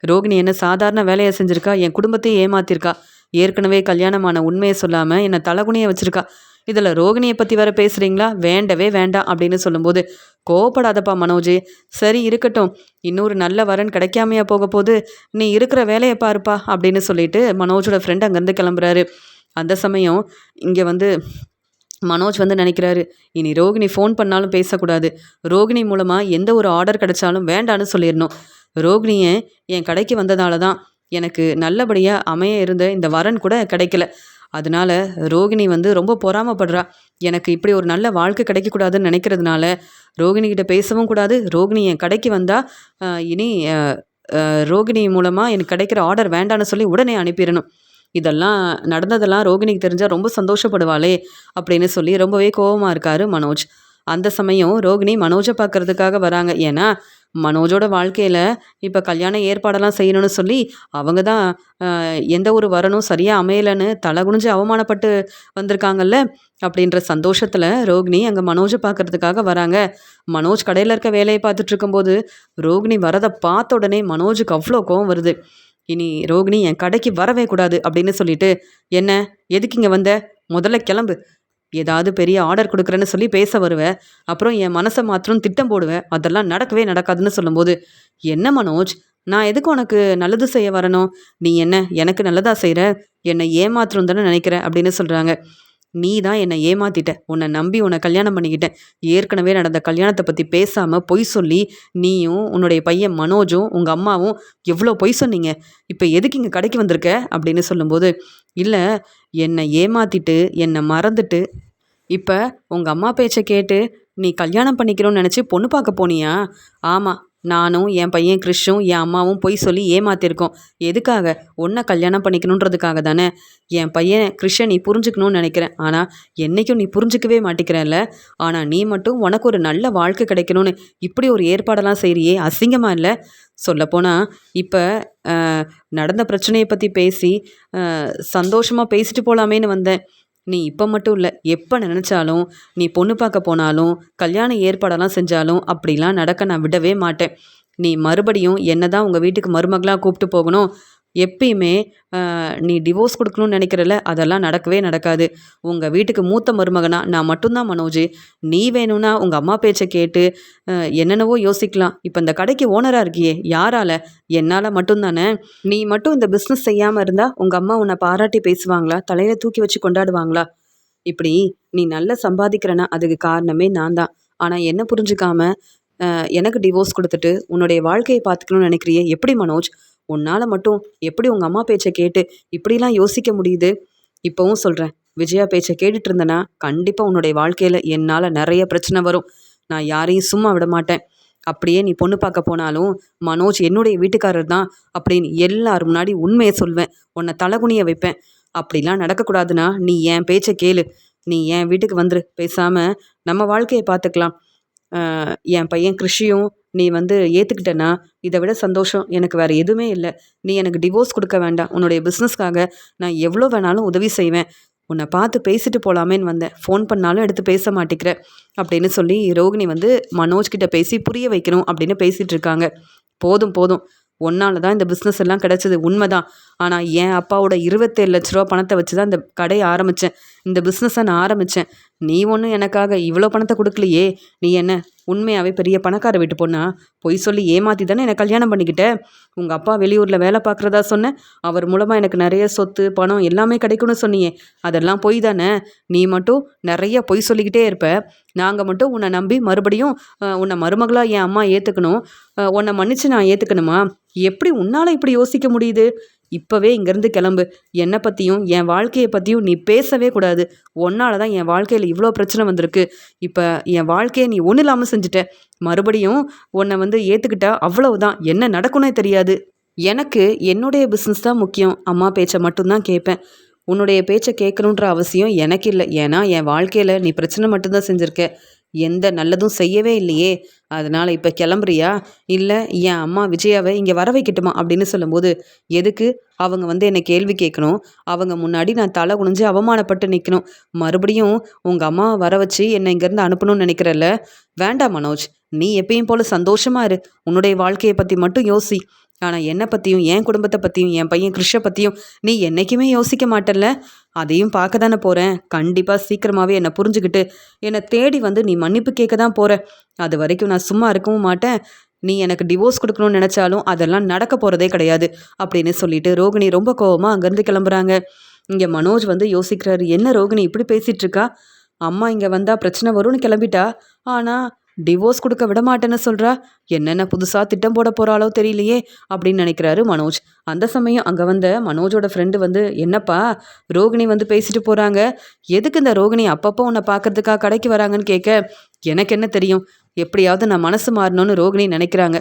ரோகிணி என்ன சாதாரண வேலைய செஞ்சிருக்கா, என் குடும்பத்தையும் ஏமாத்திருக்கா. ஏற்கனவே கல்யாணமான உண்மைய சொல்லாம என்ன தலகுனிய வச்சிருக்கா. இதுல ரோகிணிய பத்தி வேற பேசுறீங்களா? வேண்டவே வேண்டாம்." அப்படின்னு சொல்லும்போது, "கோவப்படாதப்பா மனோஜே. சரி இருக்கட்டும். இன்னொரு நல்ல வரன் கிடைக்காமையா போது? நீ இருக்கிற வேலைய பாருப்பா." அப்படின்னு சொல்லிட்டு மனோஜோட ஃப்ரெண்ட் அங்கேருந்து கிளம்புறாரு. அந்த சமயம் இங்க வந்து மனோஜ் வந்து நினைக்கிறாரு, இனி ரோகிணி ஃபோன் பண்ணாலும் பேசக்கூடாது. ரோகிணி மூலமா எந்த ஒரு ஆர்டர் கிடைச்சாலும் வேண்டான்னு சொல்லிடணும். ரோகிணிய என் கடைக்கு வந்ததால தான் எனக்கு நல்லபடியா அமைய இருந்த இந்த வரன் கூட கிடைக்கல. அதனால ரோகிணி வந்து ரொம்ப பொறாமப்படுறா. எனக்கு இப்படி ஒரு நல்ல வாழ்க்கை கிடைக்கக்கூடாதுன்னு நினைக்கிறதுனால, ரோகிணி கிட்ட பேசவும் கூடாது. ரோகிணி என் கடைக்கு வந்தா, இனி ரோகிணி மூலமா எனக்கு கிடைக்கிற ஆர்டர் வேண்டான்னு சொல்லி உடனே அனுப்பிறணும். இதெல்லாம் நடந்ததெல்லாம் ரோகிணிக்கு தெரிஞ்சா ரொம்ப சந்தோஷப்படுவாளே! அப்படின்னு சொல்லி ரொம்பவே கோவமா இருக்காரு மனோஜ். அந்த சமயம் ரோகிணி மனோஜ பார்க்கறதுக்காக வராங்க. ஏன்னா, மனோஜோட வாழ்க்கையில இப்ப கல்யாண ஏற்பாடெல்லாம் செய்யணும்னு சொல்லி, அவங்க தான் எந்த ஒரு வரனும் சரியா அமையலன்னு தலை குனிஞ்சு அவமானப்பட்டு வந்திருக்காங்கல்ல, அப்படின்ற சந்தோஷத்துல ரோகிணி அங்க மனோஜ பார்க்கறதுக்காக வராங்க. மனோஜ் கடையில இருக்க வேலைய பார்த்துட்டு இருக்கும்போது, ரோகிணி வரத பார்த்த உடனே மனோஜுக்கு அவ்ளோ கோவம் வருது. இனி ரோகிணி என் கடைக்கு வரவே கூடாது அப்படின்னு சொல்லிட்டு, "என்ன? எதுக்கு இங்க வந்த? முதல்ல கிளம்பு. ஏதாவது பெரிய ஆர்டர் குடுக்குறேன்னு சொல்லி பேச வருவ. அப்புறம் என் மனச மாத்தணும்னு திட்டம் போடுவ. அதெல்லாம் நடக்கவே நடக்காதுன்னு" சொல்லும்போது, "என்ன மனோஜ்? நான் எதுக்கு உனக்கு நல்லது செய்ய வரணும்? நீ என்ன எனக்கு நல்லதா செய்ற? என்னை ஏமாத்தணும்னு தானே நினைக்கிற?" அப்படின்னு சொல்றாங்க. "நீ தான் என்னை ஏமாத்திட்ட. உன்னை நம்பி உன்னை கல்யாணம் பண்ணிக்கிட்டேன். ஏற்கனவே நடந்த கல்யாணத்த பத்தி பேசாம பொய் சொல்லி, நீயும் உன்னுடைய பையன் மனோஜும் உங்க அம்மாவும் எவ்வளோ பொய் சொன்னீங்க. இப்ப எதுக்கு இங்க கடைக்கு வந்திருக்க?" அப்படின்னு சொல்லும்போது, "இல்ல, என்னை ஏமாத்திட்டு, என்னை மறந்துட்டு, இப்ப உங்க அம்மா பேச்ச கேட்டு நீ கல்யாணம் பண்ணிக்கணும்னு நெனச்சு பொண்ணு பார்க்க போனியா? ஆமா. நானும், என் பையன் கிறிஷும், என் அம்மாவும் பொய் சொல்லி ஏமாத்திருக்கோம். எதுக்காக? உன்ன கல்யாணம் பண்ணிக்கணுன்றதுக்காக தானே. என் பையன் கிறிஷ நீ புரிஞ்சுக்கணும்னு நெனைக்கிறேன். ஆனா, என்னைக்கும் நீ புரிஞ்சுக்கவே மாட்டிக்கிறல்ல. ஆனா, நீ மட்டும் உனக்கு ஒரு நல்ல வாழ்க்கை கிடைக்கணும்னு இப்படி ஒரு ஏற்பாடெல்லாம் செய்றியே, அசிங்கமா இல்ல? சொல்லப்போனா, இப்ப அ நடந்த பிரச்சனைய பத்தி பேசி, சந்தோஷமா பேசிட்டு போலாமேன்னு வந்தேன். நீ இப்ப மட்டும் இல்ல, எப்ப நெனச்சாலும், நீ பொண்ணு பார்க்க போனாலும், கல்யாண ஏற்பாடெல்லாம் செஞ்சாலும், அப்படிலாம் நடக்க நான் விடவே மாட்டேன். நீ மறுபடியும் என்னதான் உங்க வீட்டுக்கு மருமகளா கூப்பிட்டு போகணும். எப்பயுமே நீ டிவோர்ஸ் குடுக்கணும்னு நெனைக்கிறல்ல, அதெல்லாம் நடக்கவே நடக்காது. உங்க வீட்டுக்கு மூத்த மருமகனா நான் மட்டும் தான் மனோஜு. நீ வேணும்னா உங்க அம்மா பேச்ச கேட்டு என்னென்னவோ யோசிக்கலாம். இப்ப இந்த கடைக்கு ஓனரா இருக்கியே, யாரால? என்னால மட்டும் தானே. நீ மட்டும் இந்த பிசினஸ் செய்யாம இருந்தா, உங்க அம்மா உன்னை பாராட்டி பேசுவாங்களா? தலையில தூக்கி வச்சு கொண்டாடுவாங்களா? இப்படி நீ நல்லா சம்பாதிக்கிறன்னா, அதுக்கு காரணமே நான் தான். ஆனா என்ன புரிஞ்சுக்காம, எனக்கு டிவோர்ஸ் குடுத்துட்டு, உன்னுடைய வாழ்க்கைய பார்த்துக்கணும்னு நெனைக்கிறியே, எப்படி மனோஜ்? உன்னால மட்டும் எப்படி உங்க அம்மா பேச்ச கேட்டு இப்படிலாம் யோசிக்க முடியுது? இப்பவும் சொல்றேன். விஜயா பேச்ச கேட்டுட்டு இருந்தனா, கண்டிப்பா உன்னுடைய வாழ்க்கையில என்னால நெறைய பிரச்சனை வரும். நான் யாரையும் சும்மா விட மாட்டேன். அப்படியே நீ பொண்ணு பார்க்க போனாலும், மனோஜ் என்னுடைய வீட்டுக்காரர் தான் அப்படின்னு எல்லார் முன்னாடி உண்மைய சொல்வேன். உன்னை தலகுனிய வைப்பேன். அப்படிலாம் நடக்கக்கூடாதுன்னா, நீ என் பேச்ச கேளு. நீ என் வீட்டுக்கு வந்துரு. பேசாம நம்ம வாழ்க்கைய பார்த்துக்கலாம். என் பையன் கிறிஷியும் நீ வந்து ஏத்துக்கிட்டன்னா, இத விட சந்தோஷம் எனக்கு வேற எதுவுமே இல்ல. நீ எனக்கு டிவோர்ஸ் குடுக்க வேண்டாம். உன்னுடைய பிசினஸ்க்காக நான் எவ்வளோ வேணாலும் உதவி செய்வேன். உன்னை பார்த்து பேசிட்டு போலாமேன்னு வந்தேன். ஃபோன் பண்ணாலும் எடுத்து பேச மாட்டேங்கிற." அப்படின்னு சொல்லி ரோகிணி வந்து மனோஜ் கிட்ட பேசி புரிய வைக்கணும் அப்படின்னு பேசிட்டு இருக்காங்க. "போதும் போதும். உன்னால தான் இந்த பிஸ்னஸ் எல்லாம் கிடைச்சது உண்மைதான். ஆனா என் அப்பாவோட ரூ. 27,00,000 பணத்த வச்சு தான் இந்த கடைய ஆரம்பிச்சேன். இந்த பிஸ்னஸ நான் ஆரம்பிச்சேன். நீ ஒண்ணும் எனக்காக இவ்வளோ பணத்த குடுக்கலையே. நீ என்ன உண்மையாவே பெரிய பணக்கார வீட்டு பொண்ணா? பொய் சொல்லி ஏமாத்தி தானே என்ன கல்யாணம் பண்ணிக்கிட்ட. உங்க அப்பா வெளியூர்ல வேலை பார்க்குறதா சொன்ன. அவர் மூலமா எனக்கு நெறைய சொத்து, பணம் எல்லாமே கிடைக்கும்னு சொன்னியே. அதெல்லாம் பொய் தானே. நீ மட்டும் நெறைய பொய் சொல்லிக்கிட்டே இருப்ப. நாங்க மட்டும் உன்னை நம்பி மறுபடியும் உன்னை மருமகளா என் அம்மா ஏத்துக்கணும். உன்னை மன்னிச்சு நான் ஏத்துக்கணுமா? எப்படி உன்னால இப்படி யோசிக்க முடியுது? இப்பவே இங்கேருந்து கிளம்பு. என்னை பற்றியும் என் வாழ்க்கையை பற்றியும் நீ பேசவே கூடாது. உன்னால தான் என் வாழ்க்கையில் இவ்வளோ பிரச்சனை வந்திருக்கு. இப்போ என் வாழ்க்கையை நீ ஒன்றும் இல்லாமல் செஞ்சுட்ட. மறுபடியும் உன்னை வந்து ஏற்றுக்கிட்டா அவ்வளவுதான். என்ன நடக்கும்னே தெரியாது." எனக்கு என்னுடைய பிஸ்னஸ் தான் முக்கியம். அம்மா பேச்சை மட்டும்தான் கேட்பேன். உன்னுடைய பேச்சை கேட்கணுன்ற அவசியம் எனக்கு இல்லை. ஏன்னா என் வாழ்க்கையில் நீ பிரச்சனை மட்டும்தான் செஞ்சுருக்க. எந்த நல்லதும் செய்யவே இல்லையே. அதனால் இப்போ கிளம்புறியா? இல்லை என் அம்மா விஜயாவை இங்கே வர வைக்கட்டுமா அப்படின்னு சொல்லும்போது, எதுக்கு அவங்க வந்து என்னை கேள்வி கேட்கணும்? அவங்க முன்னாடி நான் தலை குனிஞ்சு அவமானப்பட்டு நிற்கணும். மறுபடியும் உங்கள் அம்மாவை வர வச்சு என்னை இங்கேருந்து அனுப்பணும்னு நினைக்கிறல்ல? வேண்டாம் மனோஜ். நீ எப்பயும் போல சந்தோஷமா இரு. உன்னுடைய வாழ்க்கையை பற்றி மட்டும் யோசி. ஆனால் என்னை பற்றியும் என் குடும்பத்தை பற்றியும் என் பையன் கிருஷை பற்றியும் நீ என்றைக்குமே யோசிக்க மாட்டல்ல. அதையும் பார்க்க தானே போகிறேன். கண்டிப்பாக சீக்கிரமாகவே என்னை புரிஞ்சுக்கிட்டு என்னை தேடி வந்து நீ மன்னிப்பு கேட்க தான் போகிற. அது வரைக்கும் நான் சும்மா இருக்கவும் மாட்டேன். நீ எனக்கு டிவோர்ஸ் கொடுக்கணும்னு நினச்சாலும் அதெல்லாம் நடக்க போகிறதே கிடையாது அப்படின்னு சொல்லிட்டு ரோகிணி ரொம்ப கோவமாக அங்கேருந்து கிளம்புறாங்க. இங்கே மனோஜ் வந்து யோசிக்கிறாரு, என்ன ரோகிணி இப்படி பேசிகிட்டு இருக்கா? அம்மா இங்கே வந்தால் பிரச்சனை வரும்னு கிளம்பிட்டா. ஆனால் டிவோர்ஸ் கொடுக்க விட மாட்டேன்னு சொல்கிறா. என்னென்ன புதுசாக திட்டம் போட போகிறாளோ தெரியலையே அப்படின்னு நினைக்கிறாரு மனோஜ். அந்த சமயம் அங்கே வந்த மனோஜோட ஃப்ரெண்டு வந்து, என்னப்பா ரோகிணி வந்து பேசிட்டு போகிறாங்க, எதுக்கு இந்த ரோகிணி அப்பப்போ உன்னை பார்க்கறதுக்காக கடைக்கு வராங்கன்னு கேட்க, எனக்கு என்ன தெரியும், எப்படியாவது நான் மனசு மாறணும்னு ரோகிணி நினைக்கிறாங்க.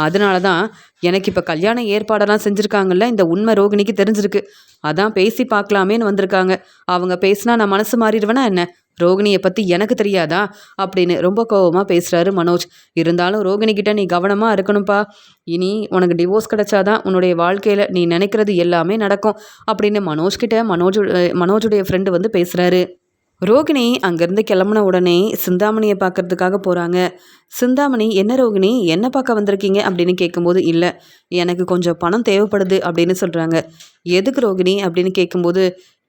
அதனால தான் எனக்கு இப்போ கல்யாண ஏற்பாடெல்லாம் செஞ்சுருக்காங்கல்ல, இந்த உண்மை ரோகிணிக்கு தெரிஞ்சிருக்கு. அதான் பேசி பார்க்கலாமேன்னு வந்திருக்காங்க. அவங்க பேசினா நான் மனசு மாறிடுவேனா என்ன? ரோகிணியை பற்றி எனக்கு தெரியாதா அப்படின்னு ரொம்ப கோபமாக பேசுகிறாரு மனோஜ். இருந்தாலும் ரோகிணிக்கிட்ட நீ கவனமாக இருக்கணும்ப்பா. இனி உனக்கு டிவோர்ஸ் கிடைச்சாதான் உன்னுடைய வாழ்க்கையில் நீ நினைக்கிறது எல்லாமே நடக்கும் அப்படின்னு மனோஜுடைய ஃப்ரெண்டு வந்து பேசுகிறாரு. ரோகிணி அங்கேருந்து கிளம்புன உடனே சிந்தாமணியை பார்க்கறதுக்காக போகிறாங்க. சிந்தாமணி, என்ன ரோகிணி என்ன பார்க்க வந்திருக்கீங்க அப்படின்னு கேட்கும்போது, இல்லை எனக்கு கொஞ்சம் பணம் தேவைப்படுது அப்படின்னு சொல்கிறாங்க. எதுக்கு ரோகிணி அப்படின்னு கேட்கும்போது,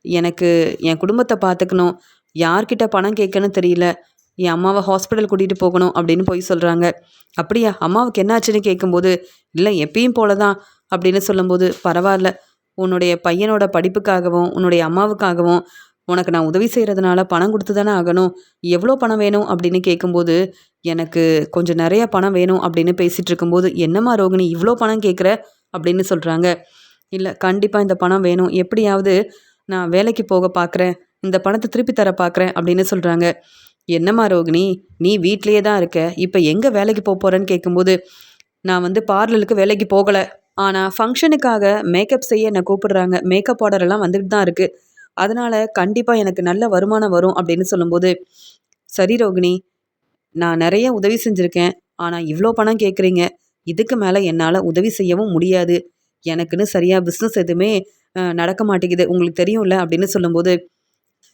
எனக்கு என் குடும்பத்தை பார்த்துக்கணும், யார்கிட்ட பணம் கேட்கன்னு தெரியல, என் அம்மாவை ஹாஸ்பிட்டல் கூட்டிகிட்டு போகணும் அப்படின்னு போய் சொல்கிறாங்க. அப்படியா, அம்மாவுக்கு என்ன ஆச்சுன்னு கேட்கும்போது, இல்லை எப்பயும் போல தான் அப்படின்னு சொல்லும்போது, பரவாயில்ல, உன்னுடைய பையனோட படிப்புக்காகவும் உன்னுடைய அம்மாவுக்காகவும் உனக்கு நான் உதவி செய்கிறதுனால பணம் கொடுத்து தானே ஆகணும். எவ்வளோ பணம் வேணும் அப்படின்னு கேட்கும்போது, எனக்கு கொஞ்சம் நிறைய பணம் வேணும் அப்படின்னு பேசிகிட்டு இருக்கும்போது, என்னம்மா ரோகிணி இவ்வளோ பணம் கேட்குற அப்படின்னு சொல்கிறாங்க. இல்லை கண்டிப்பாக இந்த பணம் வேணும், எப்படியாவது நான் வேலைக்கு போக பார்க்குறேன், இந்த பணத்தை திருப்பி தர பார்க்குறேன் அப்படின்னு சொல்கிறாங்க. என்னம்மா ரோகிணி நீ வீட்லேயே தான் இருக்க, இப்போ எங்கே வேலைக்கு போகிறேன்னு கேட்கும்போது, நான் வந்து பார்லருக்கு வேலைக்கு போகலை, ஆனால் ஃபங்க்ஷனுக்காக மேக்கப் செய்ய என்னை கூப்பிடுறாங்க, மேக்கப் ஆர்டர் எல்லாம் வந்துட்டு தான் இருக்குது, அதனால் கண்டிப்பாக எனக்கு நல்ல வருமானம் வரும் அப்படின்னு சொல்லும்போது, சரி ரோகிணி நான் நிறைய உதவி செஞ்சுருக்கேன், ஆனால் இவ்வளோ பணம் கேட்குறீங்க, இதுக்கு மேலே என்னால் உதவி செய்யவும் முடியாது, எனக்குன்னு சரியாக பிஸ்னஸ் எதுவுமே நடக்க மாட்டேங்குது, உங்களுக்கு தெரியும்ல அப்படின்னு சொல்லும்போது,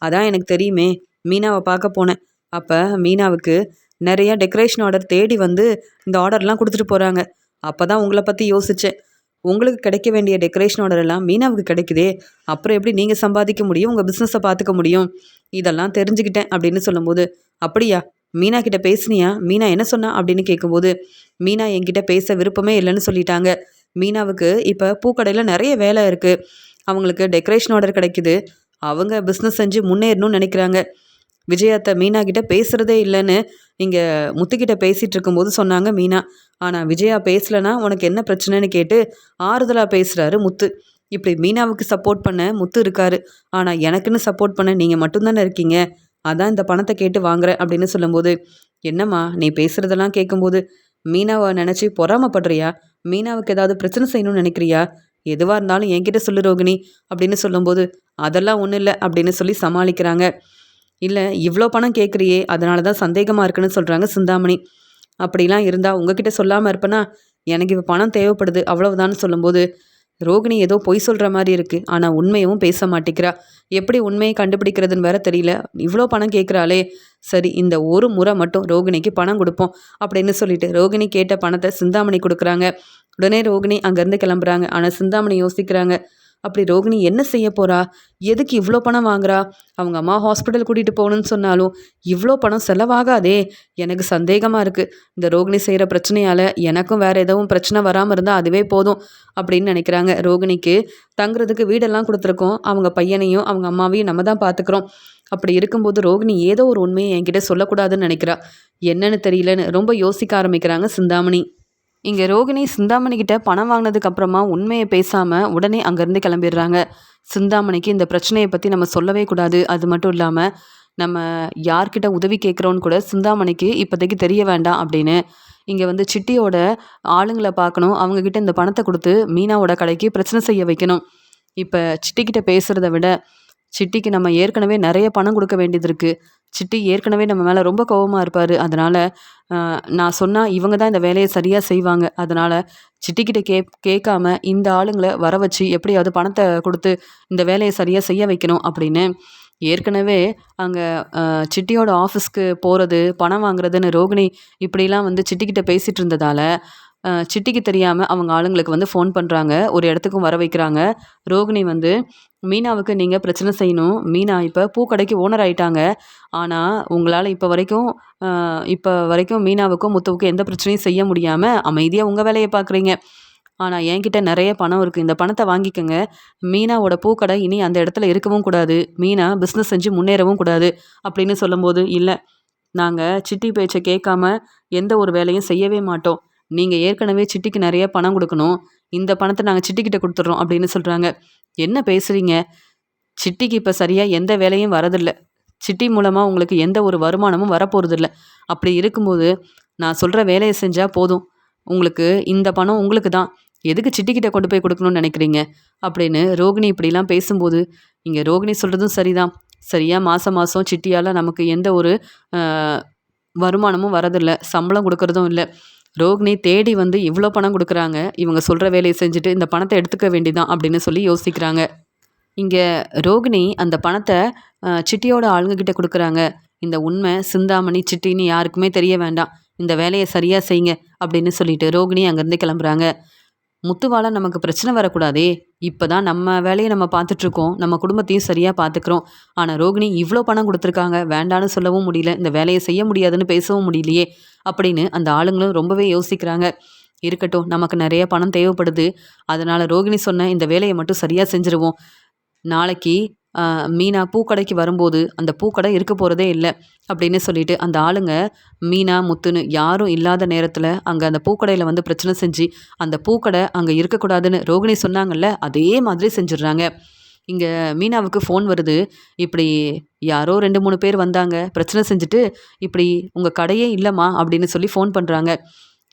அதான் எனக்கு தெரியுமே, மீனாவை பார்க்க போனேன், அப்போ மீனாவுக்கு நிறைய டெக்கரேஷன் ஆர்டர் தேடி வந்து இந்த ஆர்டர்லாம் கொடுத்துட்டு போகிறாங்க, அப்போ தான் உங்களை பற்றி யோசித்தேன், உங்களுக்கு கிடைக்க வேண்டிய டெக்கரேஷன் ஆர்டர் எல்லாம் மீனாவுக்கு கிடைக்குதே, அப்புறம் எப்படி நீங்கள் சம்பாதிக்க முடியும், உங்கள் பிஸ்னஸை பார்த்துக்க முடியும், இதெல்லாம் தெரிஞ்சுக்கிட்டேன் அப்படின்னு சொல்லும்போது, அப்படியா மீனா கிட்ட பேசுனியா, மீனா என்ன சொன்னா அப்படின்னு கேட்கும்போது, மீனா என்கிட்ட பேச விருப்பமே இல்லைன்னு சொல்லிட்டாங்க, மீனாவுக்கு இப்போ பூக்கடையில் நிறைய வேலை இருக்குது, அவங்களுக்கு டெக்கரேஷன் ஆர்டர் கிடைக்குது, அவங்க பிஸ்னஸ் செஞ்சு முன்னேறணும்னு நினைக்கிறாங்க, விஜயாத்தை மீனா கிட்ட பேசுகிறதே இல்லைன்னு இங்கே முத்துக்கிட்ட பேசிகிட்டு இருக்கும்போது சொன்னாங்க மீனா. ஆனால் விஜயா பேசலைன்னா உனக்கு என்ன பிரச்சனைன்னு கேட்டு ஆறுதலாக பேசுகிறாரு முத்து. இப்படி மீனாவுக்கு சப்போர்ட் பண்ண முத்து இருக்காரு, ஆனால் எனக்குன்னு சப்போர்ட் பண்ண நீங்கள் மட்டும்தானே இருக்கீங்க, அதான் இந்த பணத்தை கேட்டு வாங்குறேன் அப்படின்னு சொல்லும்போது, என்னம்மா நீ பேசுகிறதெல்லாம் கேட்கும்போது மீனாவை நினச்சி பொறாமப்படுறியா, மீனாவுக்கு ஏதாவது பிரச்சனை செய்யணும்னு நினைக்கிறியா, எதுவாக இருந்தாலும் என்கிட்ட சொல்லு ரோகிணி அப்படின்னு சொல்லும்போது, அதெல்லாம் ஒன்றும் இல்லை அப்படின்னு சொல்லி சமாளிக்கிறாங்க. இல்லை இவ்வளோ பணம் கேட்குறியே அதனால தான் சந்தேகமாக இருக்குன்னு சொல்கிறாங்க சிந்தாமணி. அப்படிலாம் இருந்தால் உங்ககிட்ட சொல்லாமல் இருப்பேனா, எனக்கு இப்போ பணம் தேவைப்படுது அவ்வளவுதான்னு சொல்லும்போது, ரோகிணி ஏதோ பொய் சொல்கிற மாதிரி இருக்குது, ஆனால் உண்மையும் பேச மாட்டேங்கிறா, எப்படி உண்மையை கண்டுபிடிக்கிறதுன்னு வேற தெரியல, இவ்வளோ பணம் கேட்குறாளே, சரி இந்த ஒரு முறை மட்டும் ரோகிணிக்கு பணம் கொடுப்போம் அப்படின்னு சொல்லிட்டு ரோகிணி கேட்ட பணத்தை சிந்தாமணி கொடுக்குறாங்க. உடனே ரோகிணி அங்கேருந்து கிளம்புறாங்க. ஆனால் சிந்தாமணி யோசிக்கிறாங்க, அப்படி ரோகிணி என்ன செய்ய போகிறா, எதுக்கு இவ்வளோ பணம் வாங்குறா, அவங்க அம்மா ஹாஸ்பிட்டல் கூட்டிகிட்டு போகணுன்னு சொன்னாலும் இவ்வளோ பணம் செலவாகாதே, எனக்கு சந்தேகமாக இருக்குது, இந்த ரோகிணி செய்கிற பிரச்சனையால் எனக்கும் வேறு எதுவும் பிரச்சனை வராமல் இருந்தால் அதுவே போதும் அப்படின்னு நினைக்கிறாங்க. ரோகிணிக்கு தங்குறதுக்கு வீடெல்லாம் கொடுத்துருக்கோம், அவங்க பையனையும் அவங்க அம்மாவையும் நம்ம தான் பார்த்துக்குறோம், அப்படி இருக்கும்போது ரோகிணி ஏதோ ஒரு உண்மையை என்கிட்ட சொல்லக்கூடாதுன்னு நினைக்கிறா, என்னன்னு தெரியலன்னு ரொம்ப யோசிக்க ஆரம்பிக்கிறாங்க சிந்தாமணி. இங்கே ரோகிணி சிந்தாமணிக்கிட்ட பணம் வாங்கினதுக்கு அப்புறமா உண்மையை பேசாமல் உடனே அங்கேருந்து கிளம்பிடுறாங்க. சிந்தாமணிக்கு இந்த பிரச்சனையை பற்றி நம்ம சொல்லவே கூடாது, அது மட்டும் இல்லாமல் நம்ம யார்கிட்ட உதவி கேட்குறோன்னு கூட சிந்தாமணிக்கு இப்போதைக்கு தெரிய வேண்டாம் அப்படின்னு இங்கே வந்து சிட்டியோட ஆளுங்கள பார்க்கணும். அவங்கக்கிட்ட இந்த பணத்த குடுத்து மீனாவோட கடைக்கு பிரச்சனை செய்ய வைக்கணும். இப்ப சிட்டிக்கிட்ட பேசுறத விட, சிட்டிக்கு நம்ம ஏற்கனவே நெறைய பணம் குடுக்க வேண்டியது இருக்கு. சிட்டி ஏற்கனவே நம்ம மேல ரொம்ப கோவமா இருப்பாரு. அதனால அ நான் சொன்னா இவங்க தான் இந்த வேலைய சரியா செய்வாங்க. அதனால சிட்டிக்கிட்ட கேட்காம இந்த ஆளுங்கள வர வச்சு எப்படியாவது பணத்த குடுத்து இந்த வேலைய சரியா செய்ய வைக்கணும் அப்படின்னு ஏற்கனவே அங்க சிட்டியோட ஆஃபீஸ்க்கு போறது, பணம் வாங்குறதுன்னு ரோகிணி இப்படிலாம் வந்து சிட்டிக்கிட்ட பேசிட்டு இருந்ததால, சிட்டிக்கு தெரியாம அவங்க ஆளுங்களுக்கு வந்து ஃபோன் பண்றாங்க. ஒரு இடத்துக்கும் வர வைக்கிறாங்க. ரோகிணி வந்து மீனாவுக்கு நீங்க பிரச்சனை செய்யணும். மீனா இப்ப பூக்கடைக்கு ஓனர் ஆயிட்டாங்க. ஆனா, உங்களால இப்ப வரைக்கும் மீனாவுக்கும், முத்துவுக்கும் எந்த பிரச்சனையும் செய்ய முடியாம அமைதியா உங்க வேலைய பார்க்குறீங்க. ஆனா, என்கிட்ட நெறைய பணம் இருக்கு. இந்த பணத்த வாங்கிக்கங்க. மீனாவோட பூக்கடை இனி அந்த இடத்துல இருக்கவும் கூடாது. மீனா பிசினஸ் செஞ்சு முன்னேறவும் கூடாது. அப்படின்னு சொல்லும்போது, இல்ல நாங்க சிட்டி பேச்ச கேட்காம எந்த ஒரு வேலையும் செய்யவே மாட்டோம். நீங்க ஏற்கனவே சிட்டிக்கு நெறைய பணம் குடுக்கணும். இந்த பணத்த நாங்க சிட்டிக்கிட்ட குடுத்துடுறோம் அப்படின்னு சொல்றாங்க. என்ன பேசுறீங்க? சிட்டிக்கு இப்ப சரியா எந்த வேலையும் வரதில்ல. சிட்டி மூலமா உங்களுக்கு எந்த ஒரு வருமானமும் வரப்போறதில்ல. அப்படி இருக்கும்போது, நான் சொல்ற வேலைய செஞ்சா போதும். உங்களுக்கு இந்த பணம் உங்களுக்கு தான். எதுக்கு சிட்டிக்கிட்ட கொண்டு போய் குடுக்கணும்னு நெனைக்கிறீங்க? அப்படின்னு ரோகிணி இப்படிலாம் பேசும்போது, இங்க ரோகிணி சொல்றதும் சரிதான். சரியா மாசம் மாசம் சிட்டியால நமக்கு எந்த ஒரு அ வருமானமும் வரதில்ல. சம்பளம் குடுக்கறதும் இல்ல. ரோகிணி தேடி வந்து இவ்ளோ பணம் குடுக்குறாங்க. இவங்க சொல்ற வேலைய செஞ்சுட்டு இந்த பணத்த எடுத்துக்க வேண்டியதான் அப்படின்னு சொல்லி யோசிக்கிறாங்க. இங்க ரோகிணி அந்த பணத்த சிட்டியோட ஆளுங்க கிட்ட குடுக்குறாங்க. இந்த உண்மை சிந்தாமணி, சிட்டின்னு யாருக்குமே தெரிய வேண்டாம். இந்த வேலைய சரியா செய்யுங்க அப்படின்னு சொல்லிட்டு ரோகிணி அங்கேருந்து கிளம்புறாங்க. முத்துவால நமக்கு பிரச்சனை வரக்கூடாதே! இப்பதான் நம்ம வேலைய நம்ம பார்த்துட்ருக்கோம். நம்ம குடும்பத்தையும் சரியா பார்த்துக்கிறோம். ஆனா ரோகிணி இவ்ளோ பணம் குடுத்துருக்காங்க. வேண்டான்னு சொல்லவும் முடியல. இந்த வேலைய செய்ய முடியாதுன்னு பேசவும் முடியலையே! அப்படின்னு அந்த ஆளுங்களும் ரொம்பவே யோசிக்கிறாங்க. இருக்கட்டும் நமக்கு நெறைய பணம் தேவைப்படுது. அதனால ரோகிணி சொன்ன இந்த வேலைய மட்டும் சரியா செஞ்சுருவோம். நாளைக்கு மீனா பூக்கடைக்கு வரும்போது, அந்த பூக்கடை இருக்க போறதே இல்ல. அப்படின்னு சொல்லிட்டு அந்த ஆளுங்க மீனா, முத்துன்னு யாரும் இல்லாத நேரத்தில அங்க அந்த பூக்கடையில வந்து பிரச்சனை செஞ்சு, அந்த பூக்கடை அங்க இருக்கக்கூடாதுன்னு ரோகிணி சொன்னாங்கல்ல, அதே மாதிரி செஞ்சுடுறாங்க. இங்க மீனாவுக்கு ஃபோன் வருது. இப்படி யாரோ 2, 3 பேர் வந்தாங்க. பிரச்சனை செஞ்சுட்டு, இப்படி "உங்க கடையே இல்லம்மா" அப்படின்னு சொல்லி ஃபோன் பண்றாங்க.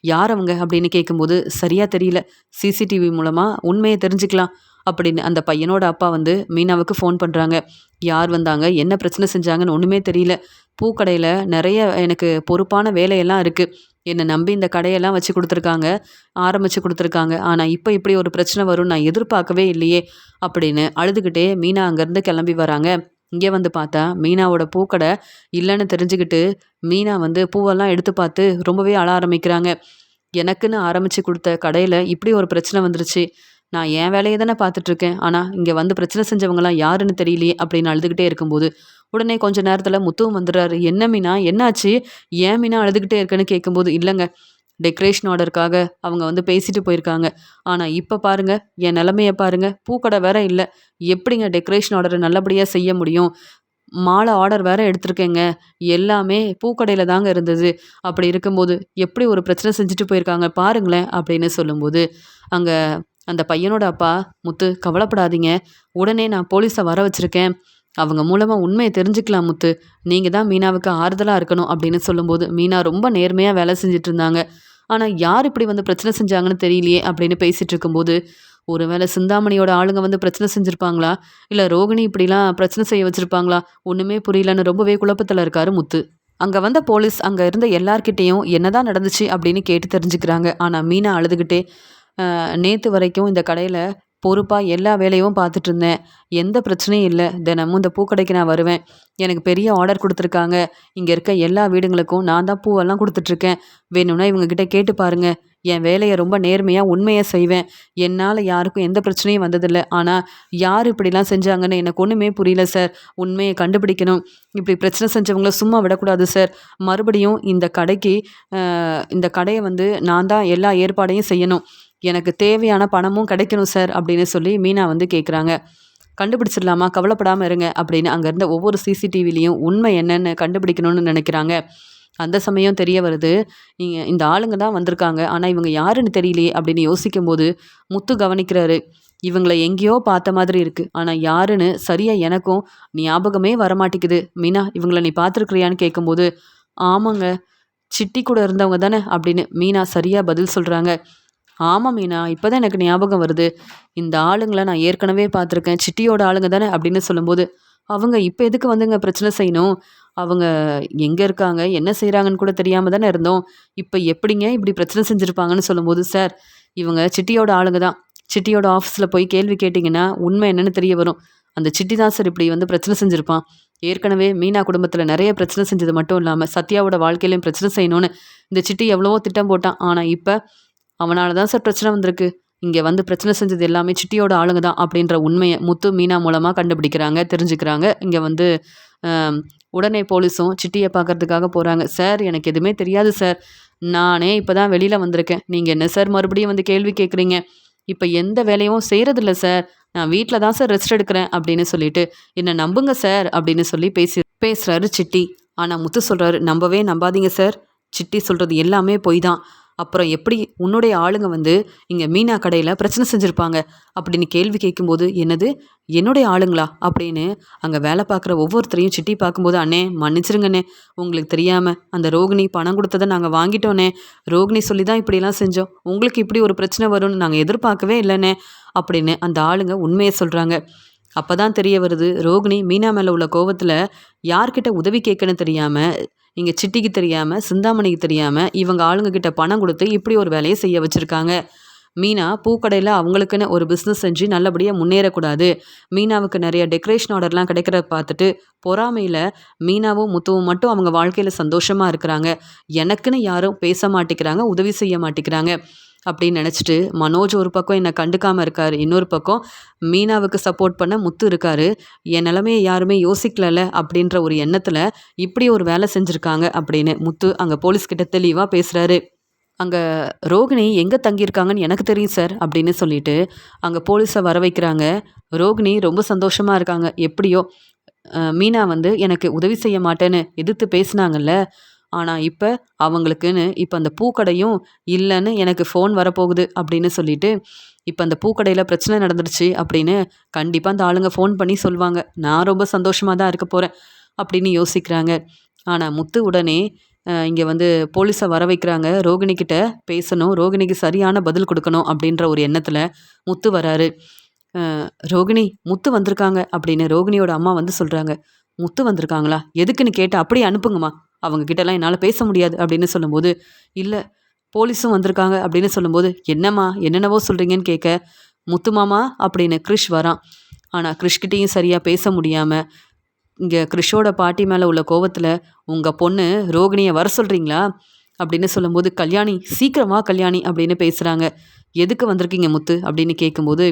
யார் அவங்க? அப்படின்னு கேட்கும்போது, சரியா தெரியல. சிசிடிவி மூலமா உண்மைய தெரிஞ்சுக்கலாம். அப்படின்னு அந்த பையனோட அப்பா வந்து மீனாவுக்கு ஃபோன் பண்றாங்க. யார் வந்தாங்க? என்ன பிரச்சனை செஞ்சாங்கன்னு ஒண்ணுமே தெரியல. பூக்கடையில நெறைய எனக்கு பொறுப்பான வேலையெல்லாம் இருக்கு. என்ன நம்பி இந்த கடையெல்லாம் வச்சு குடுத்துருக்காங்க. ஆரம்பிச்சு குடுத்துருக்காங்க. ஆனா, இப்ப இப்படி ஒரு பிரச்சனை வரும்னு நான் எதிர்பார்க்கவே இல்லையே! அப்படின்னு அழுதுகிட்டே மீனா அங்கேருந்து கிளம்பி வராங்க. இங்க வந்து பார்த்தா, மீனாவோட பூக்கடை இல்லன்னு தெரிஞ்சுக்கிட்டு, மீனா வந்து பூவெல்லாம் எடுத்து பார்த்து ரொம்பவே அழ ஆரம்பிக்கிறாங்க. எனக்குன்னு ஆரம்பிச்சு குடுத்த கடையில இப்படி ஒரு பிரச்சனை வந்துருச்சு. நான் என் வேலைய தானே பார்த்துட்டுருக்கேன். ஆனா, இங்க வந்து பிரச்சனை செஞ்சவங்கலாம் யாருன்னு தெரியலையே! அப்படின்னு அழுதுகிட்டே இருக்கும்போது, உடனே கொஞ்ச நேரத்தில முத்துவும் வந்துடுறாரு. "என்ன மீனா? என்னாச்சு? ஏன் மீனா அழுதுகிட்டே இருக்கன்னு?" கேட்கும்போது, "இல்லங்க. டெக்கரேஷன் ஆர்டருக்காக அவங்க வந்து பேசிட்டு போயிருக்காங்க. ஆனா, இப்ப பாருங்க, என் நிலைமைய பாருங்க. பூக்கடை வேற இல்ல. எப்படிங்க டெக்கரேஷன் ஆர்டர நல்லபடியா செய்ய முடியும்? மாலை ஆர்டர் வேற எடுத்திருக்கேங்க. எல்லாமே பூக்கடையில தாங்க இருந்தது. அப்படி இருக்கும்போது, எப்படி ஒரு பிரச்சனை செஞ்சுட்டு போயிருக்காங்க பாருங்களேன்!" அப்படின்னு சொல்லும்போது, அங்க அந்த பையனோட அப்பா, "முத்து கவலைப்படாதீங்க. உடனே நான் போலீஸ வர வச்சிருக்கேன். அவங்க மூலமா உண்மைய தெரிஞ்சுக்கலாம் முத்து. நீங்க தான் மீனாவுக்கு ஆறுதலா இருக்கணும்." அப்படின்னு சொல்லும்போது, மீனா ரொம்ப நேர்மையா வேலை செஞ்சுட்டு இருந்தாங்க. ஆனா, யார் இப்படி வந்து பிரச்சனை செஞ்சாங்கன்னு தெரியலையே! அப்படின்னு பேசிட்டு இருக்கும்போது, ஒருவேளை சிந்தாமணியோட ஆளுங்க வந்து பிரச்சனை செஞ்சிருப்பாங்களா? இல்ல ரோகிணி இப்படிலாம் பிரச்சனை செய்ய வச்சிருப்பாங்களா? ஒண்ணுமே புரியலன்னு ரொம்பவே குழப்பத்துல இருக்காரு முத்து. அங்க வந்த போலீஸ் அங்க இருந்த எல்லார்கிட்டயும் என்னதான் நடந்துச்சு அப்படின்னு கேட்டு தெரிஞ்சுக்கிறாங்க. ஆனா மீனா அழுதுகிட்டே, நேத்து வரைக்கும் இந்த கடையில பொறுப்பா எல்லா வேலையும் பார்த்துட்டு இருந்தேன். எந்த பிரச்சனையும் இல்ல. தினமும் இந்த பூக்கடைக்கு நான் வருவேன். எனக்கு பெரிய ஆர்டர் குடுத்துருக்காங்க. இங்க இருக்க எல்லா வீடுங்களுக்கும் நான் தான் பூவெல்லாம் குடுத்துட்ருக்கேன். வேணும்னா இவங்க கிட்ட கேட்டு பாருங்க. என் வேலைய ரொம்ப நேர்மையா, உண்மையா செய்வேன். என்னால யாருக்கும் எந்த பிரச்சனையும் வந்ததில்ல. ஆனா, யார் இப்படிலாம் செஞ்சாங்கன்னு எனக்கு ஒண்ணுமே புரியல சார். உண்மைய கண்டுபிடிக்கணும். இப்படி பிரச்சனை செஞ்சவங்கள சும்மா விடக்கூடாது சார். மறுபடியும் இந்த கடைய வந்து நான் தான் எல்லா ஏற்பாடையும் செய்யணும். எனக்கு தேவையான பணமும் கிடைக்கணும் சார் அப்படின்னு சொல்லி மீனா வந்து கேட்குறாங்க. கண்டுபிடிச்சிடலாமா? கவலைப்படாம இருங்க அப்படின்னு அங்க இருந்த ஒவ்வொரு சிசிடிவிலயும் உண்மை என்னன்னு கண்டுபிடிக்கணும்னு நினைக்கிறாங்க. அந்த சமயம் தெரிய வருது. இந்த ஆளுங்க தான் வந்திருக்காங்க. ஆனா இவங்க யாருன்னு தெரியலையே அப்படின்னு யோசிக்கும்போது, முத்து கவனிக்கிறாரு. இவங்கள எங்கேயோ பார்த்த மாதிரி இருக்கு. ஆனா யாருன்னு சரியா எனக்கும் ஞாபகமே வரமாட்டேங்குது. மீனா இவங்கள நீ பார்த்துருக்கிறியான்னு கேட்கும்போது, ஆமாங்க. சிட்டி கூட இருந்தவங்க தானே அப்படின்னு மீனா சரியாக பதில் சொல்கிறாங்க. ஆமாம் மீனா, இப்போ தான் எனக்கு ஞாபகம் வருது. இந்த ஆளுங்கள நான் ஏற்கனவே பார்த்துருக்கேன். சிட்டியோட ஆளுங்க தானே அப்படின்னு சொல்லும்போது, அவங்க இப்போ எதுக்கு வந்துங்க பிரச்சனை செய்யணும்? அவங்க எங்கே இருக்காங்க, என்ன செய்கிறாங்கன்னு கூட தெரியாம தானே இருந்தோம். இப்போ எப்படிங்க இப்படி பிரச்சனை செஞ்சுருப்பாங்கன்னு சொல்லும்போது, சார் இவங்க சிட்டியோட ஆளுங்க தான். சிட்டியோட ஆஃபீஸில் போய் கேள்வி கேட்டிங்கன்னா உண்மை என்னன்னு தெரிய வரும். அந்த சிட்டி தான் சார் இப்படி வந்து பிரச்சனை செஞ்சுருப்பான். ஏற்கனவே மீனா குடும்பத்தில் நிறைய பிரச்சனை செஞ்சது மட்டும் இல்லாமல் சத்யாவோட வாழ்க்கையிலையும் பிரச்சனை செய்யணும்னு இந்த சிட்டி எவ்வளவோ திட்டம் போட்டான். ஆனால் இப்போ அவனால தான் சார் பிரச்சனை வந்திருக்கு. இங்கே வந்து பிரச்சனை செஞ்சது எல்லாமே சிட்டியோட ஆளுங்க தான் அப்படின்ற உண்மையை முத்து மீனா மூலமாக கண்டுபிடிக்கிறாங்க, தெரிஞ்சுக்கிறாங்க. இங்கே வந்து அம், உடனே போலீஸும் சிட்டியை பார்க்கறதுக்காக போகிறாங்க. சார் எனக்கு எதுவுமே தெரியாது சார். நானே இப்போ தான் வெளியில் வந்திருக்கேன். நீங்கள் என்ன சார் மறுபடியும் வந்து கேள்வி கேட்குறீங்க? இப்போ எந்த வேலையும் செய்கிறதில்ல சார். நான் வீட்டில் தான் சார் ரெஸ்ட் எடுக்கிறேன் அப்படின்னு சொல்லிட்டு என்னை நம்புங்க சார் அப்படின்னு சொல்லி பேசுகிறாரு சிட்டி. ஆனால் முத்து சொல்கிறாரு, நம்பவே நம்பாதீங்க சார். சிட்டி சொல்கிறது எல்லாமே பொய் தான். அப்புறம் எப்படி உன்னுடைய ஆளுங்க வந்து இங்கே மீனா கடையில் பிரச்சனை செஞ்சுருப்பாங்க அப்படின்னு கேள்வி கேட்கும்போது, என்னது என்னுடைய ஆளுங்களா அப்படின்னு அங்கே வேலை பார்க்குற ஒவ்வொருத்தரையும் சிட்டி பார்க்கும்போது, அண்ணே மன்னிச்சிருங்கண்ணே, உங்களுக்கு தெரியாமல் அந்த ரோகிணி பணம் கொடுத்ததை நாங்கள் வாங்கிட்டோன்னே. ரோகிணி சொல்லி தான் இப்படிலாம் செஞ்சோம். உங்களுக்கு இப்படி ஒரு பிரச்சனை வரும்னு நாங்கள் எதிர்பார்க்கவே இல்லைண்ணே அப்படின்னு அந்த ஆளுங்க உண்மையை சொல்கிறாங்க. அப்போ தான் தெரிய வருது, ரோகிணி மீனா மேலே உள்ள கோவத்தில் யார்கிட்ட உதவி கேட்கன்னு தெரியாமல், இங்கே சிட்டிக்கு தெரியாமல், சிந்தாமணிக்கு தெரியாமல் இவங்க ஆளுங்க கிட்ட பணம் கொடுத்து இப்படி ஒரு வேலையை செய்ய வச்சுருக்காங்க. மீனா பூக்கடையில் அவங்களுக்குன்னு ஒரு பிஸ்னஸ் செஞ்சு நல்லபடியாக முன்னேறக்கூடாது. மீனாவுக்கு நிறைய டெக்கரேஷன் ஆர்டர்லாம் கிடைக்கிறத பார்த்துட்டு பொறாமையில் மீனாவும் முத்துவும் மட்டும் அவங்க வாழ்க்கையில் சந்தோஷமாக இருக்கிறாங்க. எனக்குன்னு யாரும் பேச மாட்டேங்கிறாங்க, உதவி செய்ய மாட்டேங்கிறாங்க அப்படின்னு நினச்சிட்டு மனோஜ் ஒரு பக்கம் என்னை கண்டுக்காமல் இருக்கார். இன்னொரு பக்கம் மீனாவுக்கு சப்போர்ட் பண்ண முத்து இருக்கார். என் நிலமையை யாருமே யோசிக்கலல்ல அப்படின்ற ஒரு எண்ணத்தில் இப்படி ஒரு வேலை செஞ்சுருக்காங்க அப்படின்னு முத்து அங்கே போலீஸ்கிட்ட தெளிவாக பேசுகிறாரு. அங்கே ரோகிணி எங்கே தங்கியிருக்காங்கன்னு எனக்கு தெரியும் சார் அப்படின்னு சொல்லிட்டு அங்கே போலீஸை வர வைக்கிறாங்க. ரோகிணி ரொம்ப சந்தோஷமாக இருக்காங்க. எப்படியோ மீனா வந்து எனக்கு உதவி செய்ய மாட்டேன்னு எதிர்த்து பேசினாங்கல்ல, ஆனால் இப்போ அவங்களுக்குன்னு இப்போ அந்த பூக்கடையும் இல்லைன்னு எனக்கு ஃபோன் வரப்போகுது அப்படின்னு சொல்லிட்டு, இப்போ அந்த பூக்கடையில் பிரச்சனை நடந்துடுச்சு அப்படின்னு கண்டிப்பாக அந்த ஆளுங்க ஃபோன் பண்ணி சொல்லுவாங்க. நான் ரொம்ப சந்தோஷமாக தான் இருக்க போகிறேன் அப்படின்னு யோசிக்கிறாங்க. ஆனால் முத்து உடனே இங்கே வந்து போலீஸை வர வைக்கிறாங்க. ரோகிணிக்கிட்ட பேசணும், ரோகிணிக்கு சரியான பதில் கொடுக்கணும் அப்படின்ற ஒரு எண்ணத்தில் முத்து வராரு. ரோகிணி முத்து வந்திருக்காங்க அப்படின்னு ரோகிணியோட அம்மா வந்து சொல்கிறாங்க. முத்து வந்திருக்காங்களா, எதுக்குன்னு கேட்டு அப்படியே அனுப்புங்கம்மா, அவங்க கிட்டலாம் என்னால் பேச முடியாது அப்படின்னு சொல்லும்போது, இல்லை போலீஸும் வந்திருக்காங்க அப்படின்னு சொல்லும்போது, என்னம்மா என்னென்னவோ சொல்கிறீங்கன்னு கேட்க, முத்து மாமா அப்படின்னு கிறிஷ் வரான். ஆனால் கிறிஷ்கிட்டையும் சரியாக பேச முடியாமல் இங்கே கிறிஷோட பாட்டி மேலே உள்ள கோவத்தில், உங்கள் பொண்ணு ரோகிணியை வர சொல்கிறீங்களா அப்படின்னு சொல்லும்போது, கல்யாணி சீக்கிரமா கல்யாணி அப்படின்னு பேசுகிறாங்க. எதுக்கு வந்திருக்கீங்க முத்து அப்படின்னு கேட்கும்போது,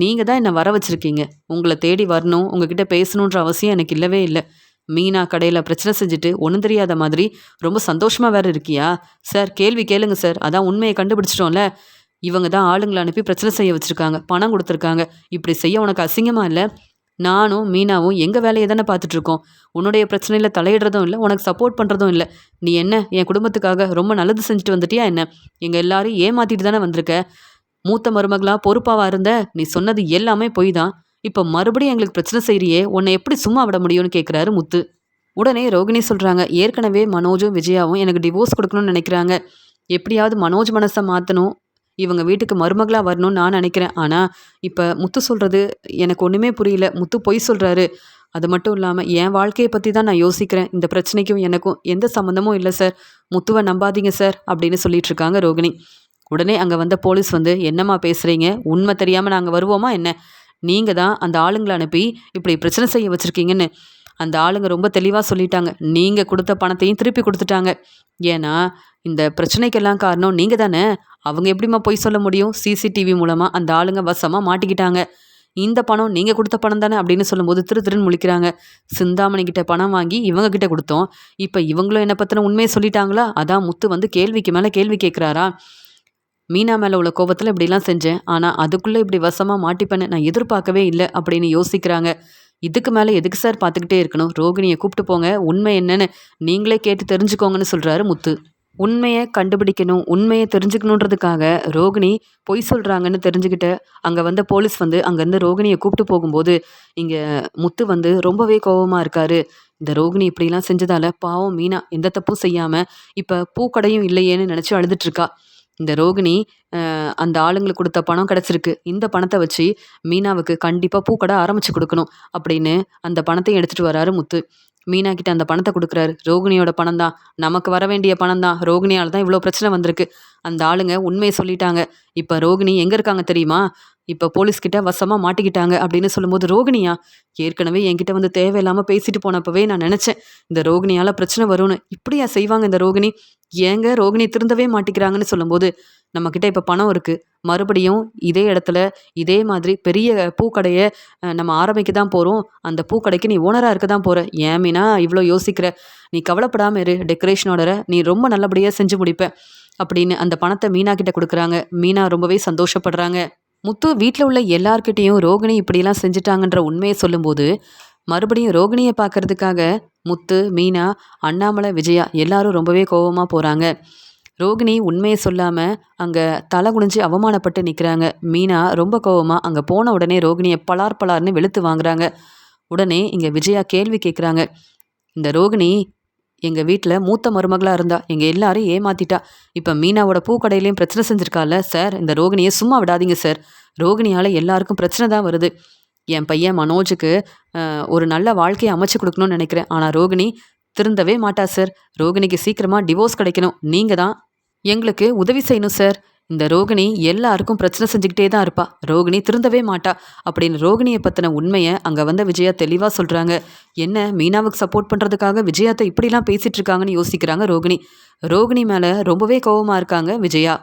நீங்கள் தான் என்னை வர வச்சுருக்கீங்க. உங்களை தேடி வரணும், உங்ககிட்ட பேசணுன்ற அவசியம் எனக்கு இல்லவே இல்லை. மீனா கடையில் பிரச்சனை செஞ்சுட்டு ஒன்றும் தெரியாத மாதிரி ரொம்ப சந்தோஷமாக வேறு இருக்கியா? சார் கேள்வி கேளுங்க சார், அதான் உண்மையை கண்டுபிடிச்சிட்டோம்ல. இவங்க தான் ஆளுங்களை அனுப்பி பிரச்சனை செய்ய வச்சுருக்காங்க, பணம் கொடுத்துருக்காங்க. இப்படி செய்ய உனக்கு அசிங்கமாக இல்லை? நானும் மீனாவும் எங்கள் வேலையை தானே பார்த்துட்ருக்கோம். உன்னுடைய பிரச்சனையில் தலையிடுறதும் இல்லை, உனக்கு சப்போர்ட் பண்ணுறதும் இல்லை. நீ என்ன என் குடும்பத்துக்காக ரொம்ப நல்லது செஞ்சுட்டு வந்துட்டியா என்ன? எங்கள் எல்லாரையும் ஏமாற்றிட்டு தானே வந்திருக்க. மூத்த மருமகளாக பொறுப்பாக இருந்த நீ சொன்னது எல்லாமே பொய் தான். இப்போ மறுபடியும் எங்களுக்கு பிரச்சனை செய்கிறியே, உன்னை எப்படி சும்மா விட முடியும்னு கேட்குறாரு முத்து. உடனே ரோகிணி சொல்கிறாங்க, ஏற்கனவே மனோஜும் விஜயாவும் எனக்கு டிவோர்ஸ் கொடுக்கணும்னு நினைக்கிறாங்க. எப்படியாவது மனோஜ் மனசை மாற்றணும், இவங்க வீட்டுக்கு மருமகளாக வரணும்னு நான் நினைக்கிறேன். ஆனால் இப்போ முத்து சொல்கிறது எனக்கு ஒன்றுமே புரியல. முத்து பொய் சொல்கிறாரு. அது மட்டும் இல்லாமல் என் வாழ்க்கையை பற்றி தான் நான் யோசிக்கிறேன். இந்த பிரச்சனைக்கும் எனக்கும் எந்த சம்மந்தமும் இல்லை சார். முத்துவை நம்பாதீங்க சார் அப்படின்னு சொல்லிட்டு இருக்காங்க ரோகிணி. உடனே அங்கே வந்த போலீஸ் வந்து, என்னம்மா பேசுகிறீங்க? உண்மை தெரியாமல் நாங்கள் வருவோமா என்ன? நீங்கள் தான் அந்த ஆளுங்களை அனுப்பி இப்படி பிரச்சனை செய்ய வச்சுருக்கீங்கன்னு. அந்த ஆளுங்க ரொம்ப தெளிவாக சொல்லிட்டாங்க. நீங்கள் கொடுத்த பணத்தையும் திருப்பி கொடுத்துட்டாங்க. ஏன்னா இந்த பிரச்சனைக்கெல்லாம் காரணம் நீங்கள் தானே. அவங்க எப்படிம்மா பொய் சொல்ல முடியும்? சிசிடிவி மூலமாக அந்த ஆளுங்க வசமாக மாட்டிக்கிட்டாங்க. இந்த பணம் நீங்கள் கொடுத்த பணம் தானே அப்படின்னு சொல்லும்போது திருன்னு முழிக்கிறாங்க. சிந்தாமணி கிட்ட பணம் வாங்கி இவங்க கிட்ட கொடுத்தோம். இப்போ இவங்களும் என்னை பற்றின உண்மையை சொல்லிட்டாங்களா? அதான் முத்து வந்து கேள்விக்கு மேலே கேள்வி கேட்குறாரா? மீனா மேலே உள்ள கோபத்தில் இப்படிலாம் செஞ்சேன், ஆனால் அதுக்குள்ளே இப்படி வசமாக மாட்டிப்பேன்னு நான் எதிர்பார்க்கவே இல்லை அப்படின்னு யோசிக்கிறாங்க. இதுக்கு மேலே எதுக்கு சார் பார்த்துக்கிட்டே இருக்கணும்? ரோகிணியை கூப்பிட்டு போங்க, உண்மை என்னன்னு நீங்களே கேட்டு தெரிஞ்சுக்கோங்கன்னு சொல்கிறாரு முத்து. உண்மைய கண்டுபிடிக்கணும், உண்மைய தெரிஞ்சுக்கணுன்றதுக்காக ரோகிணி பொய் சொல்றாங்கன்னு தெரிஞ்சுக்கிட்டு, அங்க வந்த போலீஸ் வந்து அங்கருந்து ரோகிணிய கூப்ட்டு போகும்போது, இங்க முத்து வந்து ரொம்பவே கோவமா இருக்காரு. இந்த ரோகிணி இப்படிலாம் செஞ்சதால பாவம் மீனா எந்த தப்பும் செய்யாம, இப்ப பூக்கடையும் இல்லையேன்னு நெனச்சு அழுதுட்டு இருக்கா. இந்த ரோகிணி அந்த ஆளுங்களுக்கு குடுத்த பணம் கிடைச்சிருக்கு. இந்த பணத்த வச்சு மீனாவுக்கு கண்டிப்பா பூக்கடை ஆரம்பிச்சு குடுக்கணும் அப்படின்னு அந்த பணத்தையும் எடுத்துட்டு வராரு முத்து. மீனா கிட்ட அந்த பணத்த குடுக்குறாரு. ரோகிணியோட பணம் தான். நமக்கு வர வேண்டிய பணம் தான். ரோகிணியால தான் இவ்ளோ பிரச்சனை வந்திருக்கு. அந்த ஆளுங்க உண்மைய சொல்லிட்டாங்க. இப்ப ரோகிணி எங்க இருக்காங்க தெரியுமா? இப்ப போலீஸ் கிட்ட வசமா மாட்டிக்கிட்டாங்க அப்படின்னு சொல்லும்போது, ரோகிணியா? ஏற்கனவே என்கிட்ட வந்து தேவையில்லாம பேசிட்டு போனப்பவே நான் நெனச்சேன். இந்த ரோகிணியால பிரச்சனை வரும்னு. இப்படியா செய்வாங்க இந்த ரோகிணி? ஏங்க ரோகிணி திருந்தவே மாட்டிக்கிறாங்கன்னு சொல்லும்போது, நம்மகிட்ட இப்ப பணம் இருக்கு. மறுபடியும் இதே இடத்துல, இதே மாதிரி பெரிய பூக்கடைய நம்ம ஆரம்பிக்க தான் போறோம். அந்த பூக்கடைக்கு நீ ஓனரா இருக்க தான் போற. ஏன் மீனா இவ்ளோ யோசிக்கிற? நீ கவலைப்படாம இரு. டெக்கரேஷன் ஆர்டர நீ ரொம்ப நல்லபடியா செஞ்சு முடிப்ப. அப்படின்னு அந்த பணத்த மீனா கிட்ட குடுக்குறாங்க. மீனா ரொம்பவே சந்தோஷப்படுறாங்க. முத்து வீட்ல உள்ள எல்லார்கிட்டயும் ரோகிணி இப்படியெல்லாம் செஞ்சுட்டாங்கன்ற உண்மைய சொல்லும்போது, மறுபடியும் ரோகிணிய பார்க்கறதுக்காக முத்து, மீனா, அண்ணாமலை, விஜயா எல்லாரும் ரொம்பவே கோவமா போறாங்க. ரோகிணி உண்மைய சொல்லாம அங்க தலை குனிஞ்சு அவமானப்பட்டு நிக்கிறாங்க. மீனா ரொம்ப கோவமா அங்க போன உடனே ரோகிணிய பளார் பளார்ன்னு வெளுத்து வாங்குறாங்க. உடனே இங்க விஜயா கேள்வி கேட்குறாங்க. இந்த ரோகிணி எங்க வீட்ல மூத்த மருமகளா இருந்தா. எங்க எல்லாரையும் ஏமாத்திட்டா. இப்ப மீனாவோட பூக்கடையிலயும் பிரச்சனை செஞ்சிருக்கால்ல. சார் இந்த ரோகிணிய சும்மா விடாதீங்க சார். ரோகிணியால எல்லாருக்கும் பிரச்சனை தான் வருது. என் பையன் மனோஜுக்கு ஒரு நல்ல வாழ்க்கைய அமைச்சு குடுக்கணும்னு நெனைக்கிறேன். ஆனா ரோகிணி திருந்தவே மாட்டா சார். ரோகிணிக்கு சீக்கிரமா டிவோர்ஸ் கிடைக்கணும். நீங்க தான் எங்களுக்கு உதவி செய்யணும் சார். இந்த ரோகிணி எல்லாருக்கும் பிரச்சனை செஞ்சுக்கிட்டே தான் இருப்பா. ரோகிணி திருந்தவே மாட்டா. அப்படின்னு ரோகிணிய பத்தின உண்மைய அங்க வந்த விஜயா தெளிவா சொல்றாங்க. என்ன மீனாவுக்கு சப்போர்ட் பண்றதுக்காக விஜயாத்த இப்படிலாம் பேசிட்டு இருக்காங்கன்னு யோசிக்கிறாங்க ரோகிணி. ரோகிணி மேல ரொம்பவே கோவமா இருக்காங்க விஜயா.